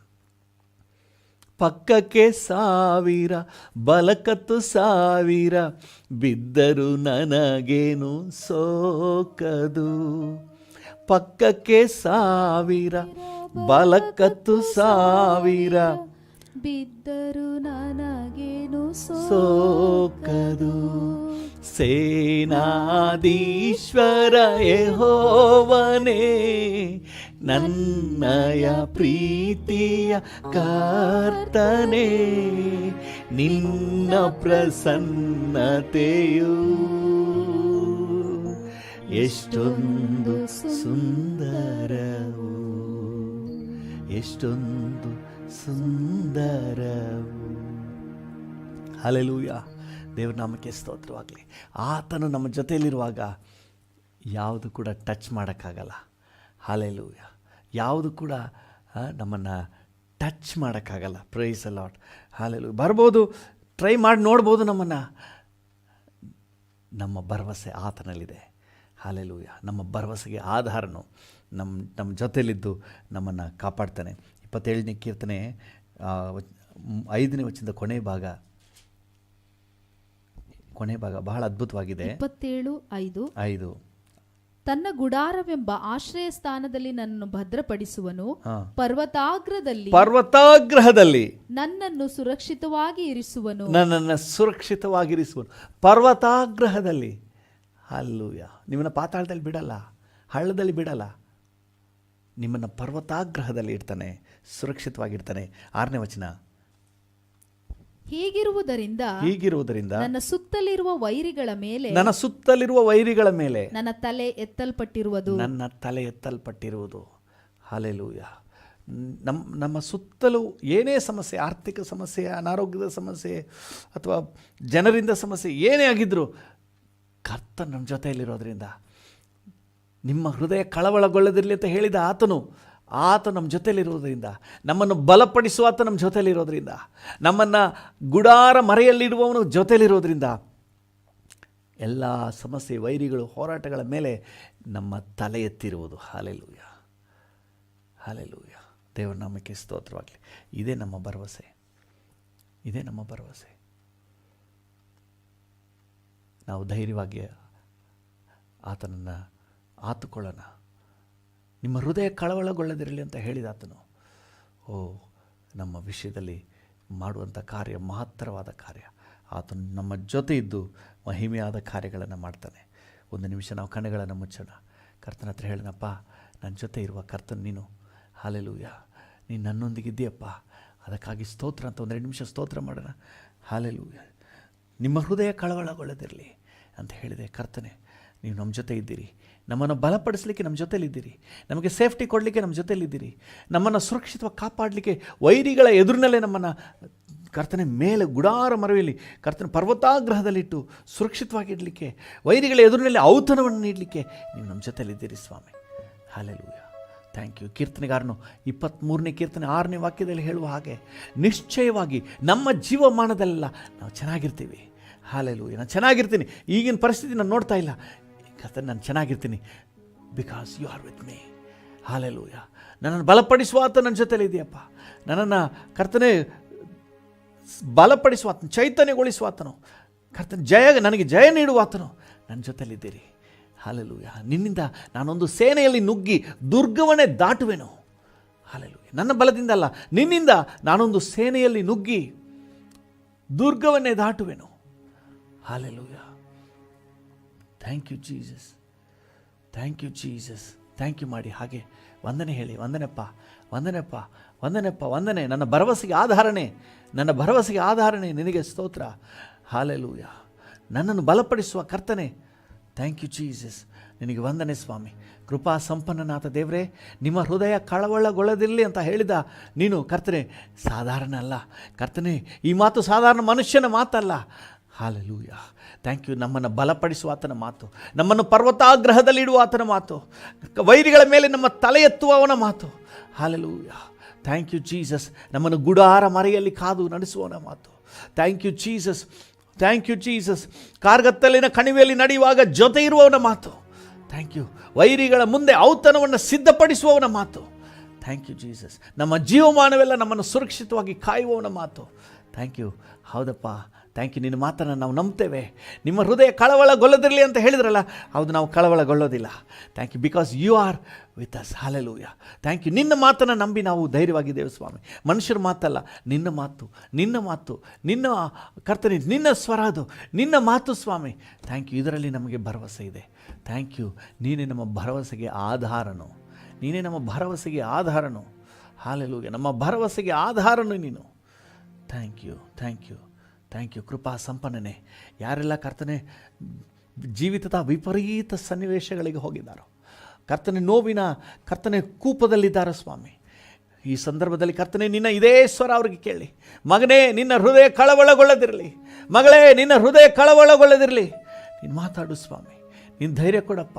ಪಕ್ಕಕ್ಕೆ 1000, ಬಲಕತ್ತು 1000 ಬಿದ್ದರು ನನಗೇನು ಸೋಕದು. ಪಕ್ಕಕ್ಕೆ 1000, ಬಲಕತ್ತು 1000 ಬಿದ್ದರು ನನಗೇನು ಸೋಕದು. ಸೇನಾಧೀಶ್ವರ ಯೆಹೋವನೇ, ನನ್ನಯ ಪ್ರೀತಿಯ ಕರ್ತನೇ, ನಿನ್ನ ಪ್ರಸನ್ನತೆಯು ಎಷ್ಟೊಂದು ಸುಂದರವು, ಎಷ್ಟೊಂದು ಸುಂದರವು. ಹಲ್ಲೆಲೂಯ. ದೇವ್ರ ನಾಮಕ್ಕೆ ಸ್ತೋತ್ರವಾಗಲಿ. ಆತನು ನಮ್ಮ ಜೊತೆಯಲ್ಲಿರುವಾಗ ಯಾವುದು ಕೂಡ ಟಚ್ ಮಾಡೋಕ್ಕಾಗಲ್ಲ. ಹಲ್ಲೆಲೂಯ. ಯಾವುದು ಕೂಡ ನಮ್ಮನ್ನು ಟಚ್ ಮಾಡೋಕ್ಕಾಗಲ್ಲ. Price the lord. ಹಲ್ಲೆಲೂಯ. ಬರ್ಬೋದು, ಟ್ರೈ ಮಾಡಿ ನೋಡ್ಬೋದು ನಮ್ಮನ್ನು. ನಮ್ಮ ಭರವಸೆ ಆತನಲ್ಲಿದೆ. ಹಲ್ಲೆಲೂಯ. ನಮ್ಮ ಭರವಸೆಗೆ ಆಧಾರನು ನಮ್ಮ ಜೊತೆಯಲ್ಲಿದ್ದು ನಮ್ಮನ್ನು ಕಾಪಾಡ್ತಾನೆ. 27ನೇ ಕೀರ್ತನೆ 5ನೇ ವಚನದ ಕೊನೆ ಭಾಗ ಬಹಳ ಅದ್ಭುತವಾಗಿದೆ. 27:5. ತನ್ನ ಗುಡಾರವೆಂಬ ಆಶ್ರಯ ಸ್ಥಾನದಲ್ಲಿ ನನ್ನನ್ನು ಭದ್ರಪಡಿಸುವನು, ಪರ್ವತಾಗ್ರಹದಲ್ಲಿ ನನ್ನನ್ನು ಸುರಕ್ಷಿತವಾಗಿ ಇರಿಸುವನು. ಪರ್ವತಾಗ್ರಹದಲ್ಲಿ. ಹಲ್ಲೆಲೂಯ. ನಿಮ್ಮನ್ನು ಪಾತಾಳದಲ್ಲಿ ಬಿಡಲ್ಲ, ಹಳ್ಳದಲ್ಲಿ ಬಿಡಲ್ಲ. ನಿಮ್ಮನ್ನು ಪರ್ವತಾಗ್ರಹದಲ್ಲಿ ಇಡ್ತಾನೆ, ಸುರಕ್ಷಿತವಾಗಿರ್ತಾನೆ. 6ನೇ ವಚನ. ಹೀಗಿರುವುದರಿಂದ ನನ್ನ ಸುತ್ತಲಿರುವ ವೈರಿಗಳ ಮೇಲೆ ನನ್ನ ತಲೆ ಎತ್ತಲ್ಪಟ್ಟಿರುವುದು. ಹಲ್ಲೆಲೂಯ. ನಮ್ಮ ಸುತ್ತಲೂ ಏನೇ ಸಮಸ್ಯೆ, ಆರ್ಥಿಕ ಸಮಸ್ಯೆ, ಅನಾರೋಗ್ಯದ ಸಮಸ್ಯೆ ಅಥವಾ ಜನರಿಂದ ಸಮಸ್ಯೆ ಏನೇ ಆಗಿದ್ರು, ಕರ್ತ ನಮ್ಮ ಜೊತೆಯಲ್ಲಿರೋದ್ರಿಂದ, ನಿಮ್ಮ ಹೃದಯ ಕಳವಳಗೊಳ್ಳದಿರಲಿ ಅಂತ ಹೇಳಿದ ಆತನು ನಮ್ಮ ಜೊತೆಯಲ್ಲಿರೋದ್ರಿಂದ, ನಮ್ಮನ್ನು ಬಲಪಡಿಸುವ ಆತ ನಮ್ಮ ಜೊತೆಯಲ್ಲಿರೋದ್ರಿಂದ, ನಮ್ಮನ್ನು ಗುಡಾರ ಮರೆಯಲ್ಲಿಡುವವನು ಜೊತೆಯಲ್ಲಿರೋದ್ರಿಂದ, ಎಲ್ಲ ಸಮಸ್ಯೆ, ವೈರಿಗಳು, ಹೋರಾಟಗಳ ಮೇಲೆ ನಮ್ಮ ತಲೆ ಎತ್ತಿರುವುದು. ಹಲ್ಲೆಲೂಯ. ಹಲ್ಲೆಲೂಯ. ದೇವರ ನಾಮಕ್ಕೆ ಸ್ತೋತ್ರವಾಗಲಿ. ಇದೇ ನಮ್ಮ ಭರವಸೆ. ನಾವು ಧೈರ್ಯವಾಗಿ ಆತನನ್ನು ಆತುಕೊಳ್ಳೋಣ. ನಿಮ್ಮ ಹೃದಯ ಕಳವಳಗೊಳ್ಳದಿರಲಿ ಅಂತ ಹೇಳಿದ ಆತನು, ನಮ್ಮ ವಿಷಯದಲ್ಲಿ ಮಾಡುವಂಥ ಕಾರ್ಯ ಮಹತ್ತರವಾದ ಕಾರ್ಯ. ಆತನು ನಮ್ಮ ಜೊತೆ ಇದ್ದು ಮಹಿಮೆಯಾದ ಕಾರ್ಯಗಳನ್ನು ಮಾಡ್ತಾನೆ. ಒಂದು ನಿಮಿಷ ನಾವು ಕಣ್ಣುಗಳನ್ನು ಮುಚ್ಚೋಣ. ಕರ್ತನ ಹತ್ರ ಹೇಳೋಣಪ್ಪ, ನನ್ನ ಜೊತೆ ಇರುವ ಕರ್ತನ ನೀನು. ಹಲ್ಲೆಲೂಯ. ನೀನು ನನ್ನೊಂದಿಗಿದ್ದೀಯಪ್ಪ, ಅದಕ್ಕಾಗಿ ಸ್ತೋತ್ರ ಅಂತ 2 ನಿಮಿಷ ಸ್ತೋತ್ರ ಮಾಡೋಣ. ಹಲ್ಲೆಲೂಯ. ನಿಮ್ಮ ಹೃದಯ ಕಳವಳಗೊಳ್ಳದಿರಲಿ ಅಂತ ಹೇಳಿದೆ. ಕರ್ತನೆ, ನೀವು ನಮ್ಮ ಜೊತೆ ಇದ್ದೀರಿ. ನಮ್ಮನ್ನು ಬಲಪಡಿಸಲಿಕ್ಕೆ ನಮ್ಮ ಜೊತೆಲಿದ್ದೀರಿ. ನಮಗೆ ಸೇಫ್ಟಿ ಕೊಡಲಿಕ್ಕೆ ನಮ್ಮ ಜೊತೆಲಿದ್ದೀರಿ. ನಮ್ಮನ್ನು ಸುರಕ್ಷಿತವಾಗಿ ಕಾಪಾಡಲಿಕ್ಕೆ ವೈರಿಗಳ ಎದುರಿನಲ್ಲೇ ನಮ್ಮನ್ನು ಕರ್ತನೆ ಮೇಲೆ ಗುಡಾರ ಮರವಿಯಲ್ಲಿ ಕರ್ತನ ಪರ್ವತಾಗ್ರಹದಲ್ಲಿಟ್ಟು ಸುರಕ್ಷಿತವಾಗಿಡಲಿಕ್ಕೆ, ವೈರಿಗಳ ಎದುರಿನಲ್ಲಿ ಔತಣವನ್ನು ನೀಡಲಿಕ್ಕೆ ನೀವು ನಮ್ಮ ಜೊತೆಲಿದ್ದೀರಿ ಸ್ವಾಮಿ. ಹಲ್ಲೆಲೂಯಾ. Thank you. ಕೀರ್ತನೆಗಾರನು 23ನೇ ಕೀರ್ತನೆ 6ನೇ ವಾಕ್ಯದಲ್ಲಿ ಹೇಳುವ ಹಾಗೆ ನಿಶ್ಚಯವಾಗಿ ನಮ್ಮ ಜೀವಮಾನದಲ್ಲೆಲ್ಲ ನಾವು ಚೆನ್ನಾಗಿರ್ತೀವಿ. ಹಲ್ಲೆಲೂಯಾ. ನಾನು ಚೆನ್ನಾಗಿರ್ತೀನಿ. ಈಗಿನ ಪರಿಸ್ಥಿತಿ ನಾನು ನೋಡ್ತಾ ಇಲ್ಲ, ಕರ್ತನೆ ನಾನು ಚೆನ್ನಾಗಿರ್ತೀನಿ. Because you are with me. Hallelujah. ನನ್ನನ್ನು ಬಲಪಡಿಸುವ ಆತ ನನ್ನ ಜೊತೆಲಿ ಇದೆಯಪ್ಪ. ನನ್ನನ್ನು ಕರ್ತನೆ ಬಲಪಡಿಸುವ ಆತನು, ಚೈತನ್ಯಗೊಳಿಸುವ ಆತನು, ಕರ್ತನೆ ನನಗೆ ಜಯ ನೀಡುವ ಆತನು ನನ್ನ ಜೊತೆಲಿದ್ದೀರಿ. ಹಲ್ಲೆಲೂಯಾ. ನಿನ್ನಿಂದ ನಾನೊಂದು ಸೇನೆಯಲ್ಲಿ ನುಗ್ಗಿ ದುರ್ಗವನ್ನೇ ದಾಟುವೆನು. ಹಲ್ಲೆಲೂಯಾ. ನನ್ನ ಬಲದಿಂದ ಅಲ್ಲ, ನಿನ್ನಿಂದ ನಾನೊಂದು ಸೇನೆಯಲ್ಲಿ ನುಗ್ಗಿ ದುರ್ಗವನ್ನೇ ದಾಟುವೆನು. Hallelujah. Thank you Jesus. Thank you Jesus. Thank you ಮಾಡಿ ಹಾಗೆ ವಂದನೆ ಹೇಳಿ. ವಂದನೆಪ್ಪ, ವಂದನೆಪ್ಪ, ವಂದನೆಪ್ಪ, ವಂದನೆ. ನನ್ನ ಭರವಸೆಗೆ ಆಧಾರನೇ, ನನ್ನ ಭರವಸೆಗೆ ಆಧಾರನೇ ನಿನಗೆ ಸ್ತೋತ್ರ. ಹಲ್ಲೆಲೂಯಾ. ನನ್ನನ್ನು ಬಲಪಡಿಸುವ ಕರ್ತನೆ, ಥ್ಯಾಂಕ್ ಯು ಜೀಸಸ್. ನಿನಗೆ ವಂದನೆ ಸ್ವಾಮಿ. ಕೃಪಾ ಸಂಪನ್ನನಾಥ ದೇವರೇ, ನಿಮ್ಮ ಹೃದಯ ಕಳವಳಗೊಳ್ಳದಿರಲಿ ಅಂತ ಹೇಳಿದ ನೀನು ಕರ್ತನೆ ಸಾಧಾರಣ ಅಲ್ಲ ಕರ್ತನೆ. ಈ ಮಾತು ಸಾಧಾರಣ ಮನುಷ್ಯನ ಮಾತಲ್ಲ. ಹಲ್ಲೆಲೂಯಾ. Thank you. ನಮ್ಮನ್ನು ಬಲಪಡಿಸುವ ಆತನ ಮಾತು, ನಮ್ಮನ್ನು ಪರ್ವತಾಗ್ರಹದಲ್ಲಿಡುವ ಆತನ ಮಾತು, ವೈರಿಗಳ ಮೇಲೆ ನಮ್ಮ ತಲೆ ಎತ್ತುವವನ ಮಾತು. ಹಲ್ಲೆಲೂಯಾ. Thank you Jesus. ನಮ್ಮನ್ನು ಗುಡಾರ ಮರೆಯಲ್ಲಿ ಕಾದು ನಡೆಸುವವನ ಮಾತು. Thank you Jesus. Thank you Jesus. ಕಾರ್ಗತ್ತಲಿನ ಕಣಿವೆಯಲ್ಲಿ ನಡೆಯುವಾಗ ಜೊತೆ ಇರುವವನ ಮಾತು. Thank you. ವೈರಿಗಳ ಮುಂದೆ ಔತಣವನ್ನು ಸಿದ್ಧಪಡಿಸುವವನ ಮಾತು. Thank you Jesus. ನಮ್ಮ ಜೀವಮಾನವೆಲ್ಲ ನಮ್ಮನ್ನು ಸುರಕ್ಷಿತವಾಗಿ ಕಾಯುವವನ ಮಾತು. Thank you. ಹೌದಪ್ಪ, ಥ್ಯಾಂಕ್ ಯು. ನಿನ್ನ ಮಾತನ್ನು ನಾವು ನಂಬ್ತೇವೆ. ನಿಮ್ಮ ಹೃದಯ ಕಳವಳಗೊಳ್ಳದಿರಲಿ ಅಂತ ಹೇಳಿದ್ರಲ್ಲ, ಹೌದು, ನಾವು ಕಳವಳಗೊಳ್ಳೋದಿಲ್ಲ. Thank you, because you are with us. Hallelujah. Thank you. ನಿನ್ನ ಮಾತನ್ನು ನಂಬಿ ನಾವು ಧೈರ್ಯವಾಗಿದ್ದೇವೆ ಸ್ವಾಮಿ. ಮನುಷ್ಯರ ಮಾತಲ್ಲ, ನಿನ್ನ ಮಾತು, ನಿನ್ನ ಮಾತು, ನಿನ್ನ ಕರ್ತನೆ, ನಿನ್ನ ಸ್ವರ ಅದು, ನಿನ್ನ ಮಾತು ಸ್ವಾಮಿ. Thank you. ಇದರಲ್ಲಿ ನಮಗೆ ಭರವಸೆ ಇದೆ. Thank you. ನೀನೇ ನಮ್ಮ ಭರವಸೆಗೆ ಆಧಾರನು, ನೀನೇ ನಮ್ಮ ಭರವಸೆಗೆ ಆಧಾರನು. ಹಲ್ಲೆಲೂಯಾ. ನಮ್ಮ ಭರವಸೆಗೆ ಆಧಾರನು ನೀನು. Thank you, thank you, thank you. ಕೃಪಾ ಸಂಪನ್ನನೆ. ಯಾರೆಲ್ಲ ಕರ್ತನೆ ಜೀವಿತದ ವಿಪರೀತ ಸನ್ನಿವೇಶಗಳಿಗೆ ಹೋಗಿದ್ದಾರೋ, ಕರ್ತನೆ ನೋವಿನ ಕರ್ತನೆ ಕೂಪದಲ್ಲಿದ್ದಾರೆ ಸ್ವಾಮಿ, ಈ ಸಂದರ್ಭದಲ್ಲಿ ಕರ್ತನೆ ನಿನ್ನ ಇದೇ ಸ್ವರ ಅವ್ರಿಗೆ ಕೇಳಿ. ಮಗನೇ, ನಿನ್ನ ಹೃದಯ ಕಳವಳಗೊಳ್ಳದಿರಲಿ. ಮಗಳೇ, ನಿನ್ನ ಹೃದಯ ಕಳವಳಗೊಳ್ಳದಿರಲಿ. ನೀನು ಮಾತಾಡು ಸ್ವಾಮಿ. ನೀನು ಧೈರ್ಯ ಕೊಡಪ್ಪ.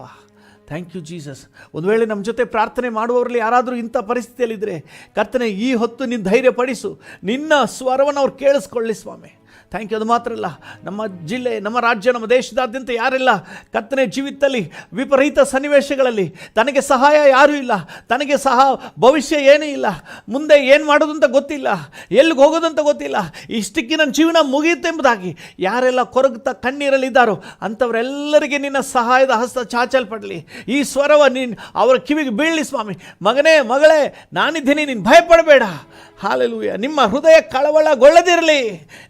Thank you Jesus. ಒಂದು ವೇಳೆ ನಮ್ಮ ಜೊತೆ ಪ್ರಾರ್ಥನೆ ಮಾಡುವವರಲ್ಲಿ ಯಾರಾದರೂ ಇಂಥ ಪರಿಸ್ಥಿತಿಯಲ್ಲಿದ್ದರೆ ಕರ್ತನೆ ಈ ಹೊತ್ತು ನೀನು ಧೈರ್ಯಪಡಿಸು. ನಿನ್ನ ಸ್ವರವನ್ನು ಅವ್ರು ಕೇಳಿಸ್ಕೊಳ್ಳಿ ಸ್ವಾಮಿ. Thank you. ಅದು ಮಾತ್ರ ಅಲ್ಲ, ನಮ್ಮ ಜಿಲ್ಲೆ, ನಮ್ಮ ರಾಜ್ಯ, ನಮ್ಮ ದೇಶದಾದ್ಯಂತ ಯಾರೆಲ್ಲ ಕರ್ತನೆ ಜೀವಿತದಲ್ಲಿ ವಿಪರೀತ ಸನ್ನಿವೇಶಗಳಲ್ಲಿ ತನಗೆ ಸಹಾಯ ಯಾರೂ ಇಲ್ಲ, ತನಗೆ ಸಹ ಭವಿಷ್ಯ ಏನೂ ಇಲ್ಲ, ಮುಂದೆ ಏನು ಮಾಡೋದು ಅಂತ ಗೊತ್ತಿಲ್ಲ, ಎಲ್ಲಿಗೆ ಹೋಗೋದಂತ ಗೊತ್ತಿಲ್ಲ, ಇಷ್ಟಕ್ಕೆ ನನ್ನ ಜೀವನ ಮುಗಿಯುತ್ತೆಂಬುದಾಗಿ ಯಾರೆಲ್ಲ ಕೊರಗುತ್ತಾ ಕಣ್ಣೀರಲ್ಲಿದ್ದಾರೋ ಅಂಥವರೆಲ್ಲರಿಗೆ ನಿನ್ನ ಸಹಾಯದ ಹಸ್ತ ಚಾಚಲ್ಪಡಲಿ. ಈ ಸ್ವರವ ನೀನು ಅವರ ಕಿವಿಗೆ ಬೀಳಲಿ ಸ್ವಾಮಿ. ಮಗನೇ, ಮಗಳೇ, ನಾನಿದ್ದೀನಿ, ನೀನು ಭಯಪಡಬೇಡ. ಹಲ್ಲೆಲೂಯಾ. ನಿಮ್ಮ ಹೃದಯ ಕಳವಳಗೊಳ್ಳದಿರಲಿ.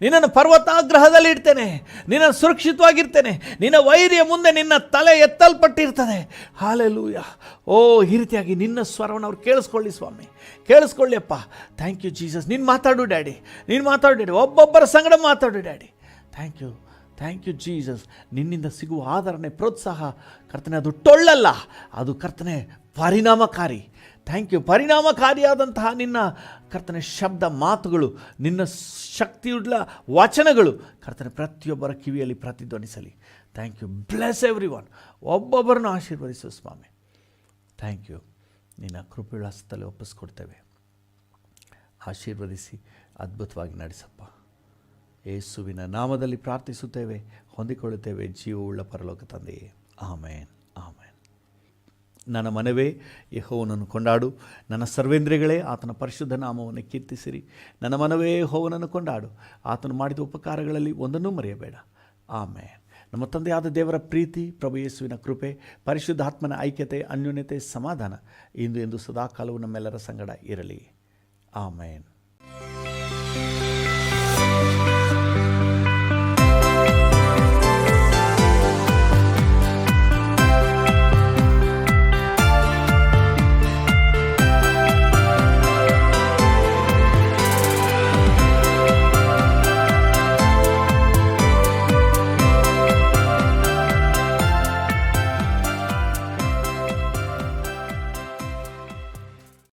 ನಿನ್ನನ್ನು ಪರ್ವತಾಗ್ರಹದಲ್ಲಿ ಇಡ್ತೇನೆ, ನಿನ್ನನ್ನು ಸುರಕ್ಷಿತವಾಗಿರ್ತೇನೆ. ನಿನ್ನ ವೈರಿಯ ಮುಂದೆ ನಿನ್ನ ತಲೆ ಎತ್ತಲ್ಪಟ್ಟಿರ್ತದೆ. ಹಲ್ಲೆಲೂಯಾ. ಓ, ಈ ರೀತಿಯಾಗಿ ನಿನ್ನ ಸ್ವರವನ್ನು ಅವ್ರು ಕೇಳಿಸ್ಕೊಳ್ಳಿ ಸ್ವಾಮಿ, ಕೇಳಿಸ್ಕೊಳ್ಳಿ ಅಪ್ಪ. Thank you Jesus. ನೀನು ಮಾತಾಡು ಡ್ಯಾಡಿ, ನೀನು ಮಾತಾಡು ಡ್ಯಾಡಿ, ಒಬ್ಬೊಬ್ಬರ ಸಂಗಡ ಮಾತಾಡು daddy. Thank you, thank you Jesus. ನಿನ್ನಿಂದ ಸಿಗುವ ಆದರಣೆ, ಪ್ರೋತ್ಸಾಹ ಕರ್ತನೆ, ಅದು ಟೊಳ್ಳಲ್ಲ, ಅದು ಕರ್ತನೆ ಪರಿಣಾಮಕಾರಿ. Thank you. ಪರಿಣಾಮಕಾರಿಯಾದಂತಹ ನಿನ್ನ ಕರ್ತನೆ ಶಬ್ದ ಮಾತುಗಳು, ನಿನ್ನ ಶಕ್ತಿಯುಳ್ಳ ವಚನಗಳು ಕರ್ತನೆ ಪ್ರತಿಯೊಬ್ಬರ ಕಿವಿಯಲ್ಲಿ ಪ್ರತಿಧ್ವನಿಸಲಿ. Thank you. Bless everyone. ಒಬ್ಬೊಬ್ಬರನ್ನು ಆಶೀರ್ವದಿಸು ಸ್ವಾಮಿ. Thank you. ನಿನ್ನ ಕೃಪೆಗಳ ಹಸ್ತದಲ್ಲಿ ಒಪ್ಪಿಸ್ಕೊಡ್ತೇವೆ. ಆಶೀರ್ವದಿಸಿ ಅದ್ಭುತವಾಗಿ ನಡೆಸಪ್ಪ. ಯೇಸುವಿನ ನಾಮದಲ್ಲಿ ಪ್ರಾರ್ಥಿಸುತ್ತೇವೆ, ಹೊಂದಿಕೊಳ್ಳುತ್ತೇವೆ ಜೀವವುಳ್ಳ ಪರಲೋಕ ತಂದೆಯೇ. ಆಮೇನ್, ಆಮೇನ್. ನನ್ನ ಮನವೇ ಯೆಹೋವನನ್ನು ಕೊಂಡಾಡು, ನನ್ನ ಸರ್ವೇಂದ್ರಿಯಗಳೇ ಆತನ ಪರಿಶುದ್ಧ ನಾಮವನ್ನು ಕೀರ್ತಿಸಿರಿ. ನನ್ನ ಮನವೇ ಯೆಹೋವನನ್ನು ಕೊಂಡಾಡು, ಆತನು ಮಾಡಿದ ಉಪಕಾರಗಳಲ್ಲಿ ಒಂದನ್ನೂ ಮರೆಯಬೇಡ. ಆಮೇನ್. ನಮ್ಮ ತಂದೆಯಾದ ದೇವರ ಪ್ರೀತಿ, ಪ್ರಭು ಯೇಸುವಿನ ಕೃಪೆ, ಪರಿಶುದ್ಧಾತ್ಮನ ಐಕ್ಯತೆ, ಅನ್ಯೋನ್ಯತೆ, ಸಮಾಧಾನ ಇಂದು ಎಂದು ಸದಾಕಾಲವೂ ನಮ್ಮೆಲ್ಲರ ಸಂಗಡ ಇರಲಿ. ಆಮೇನ್.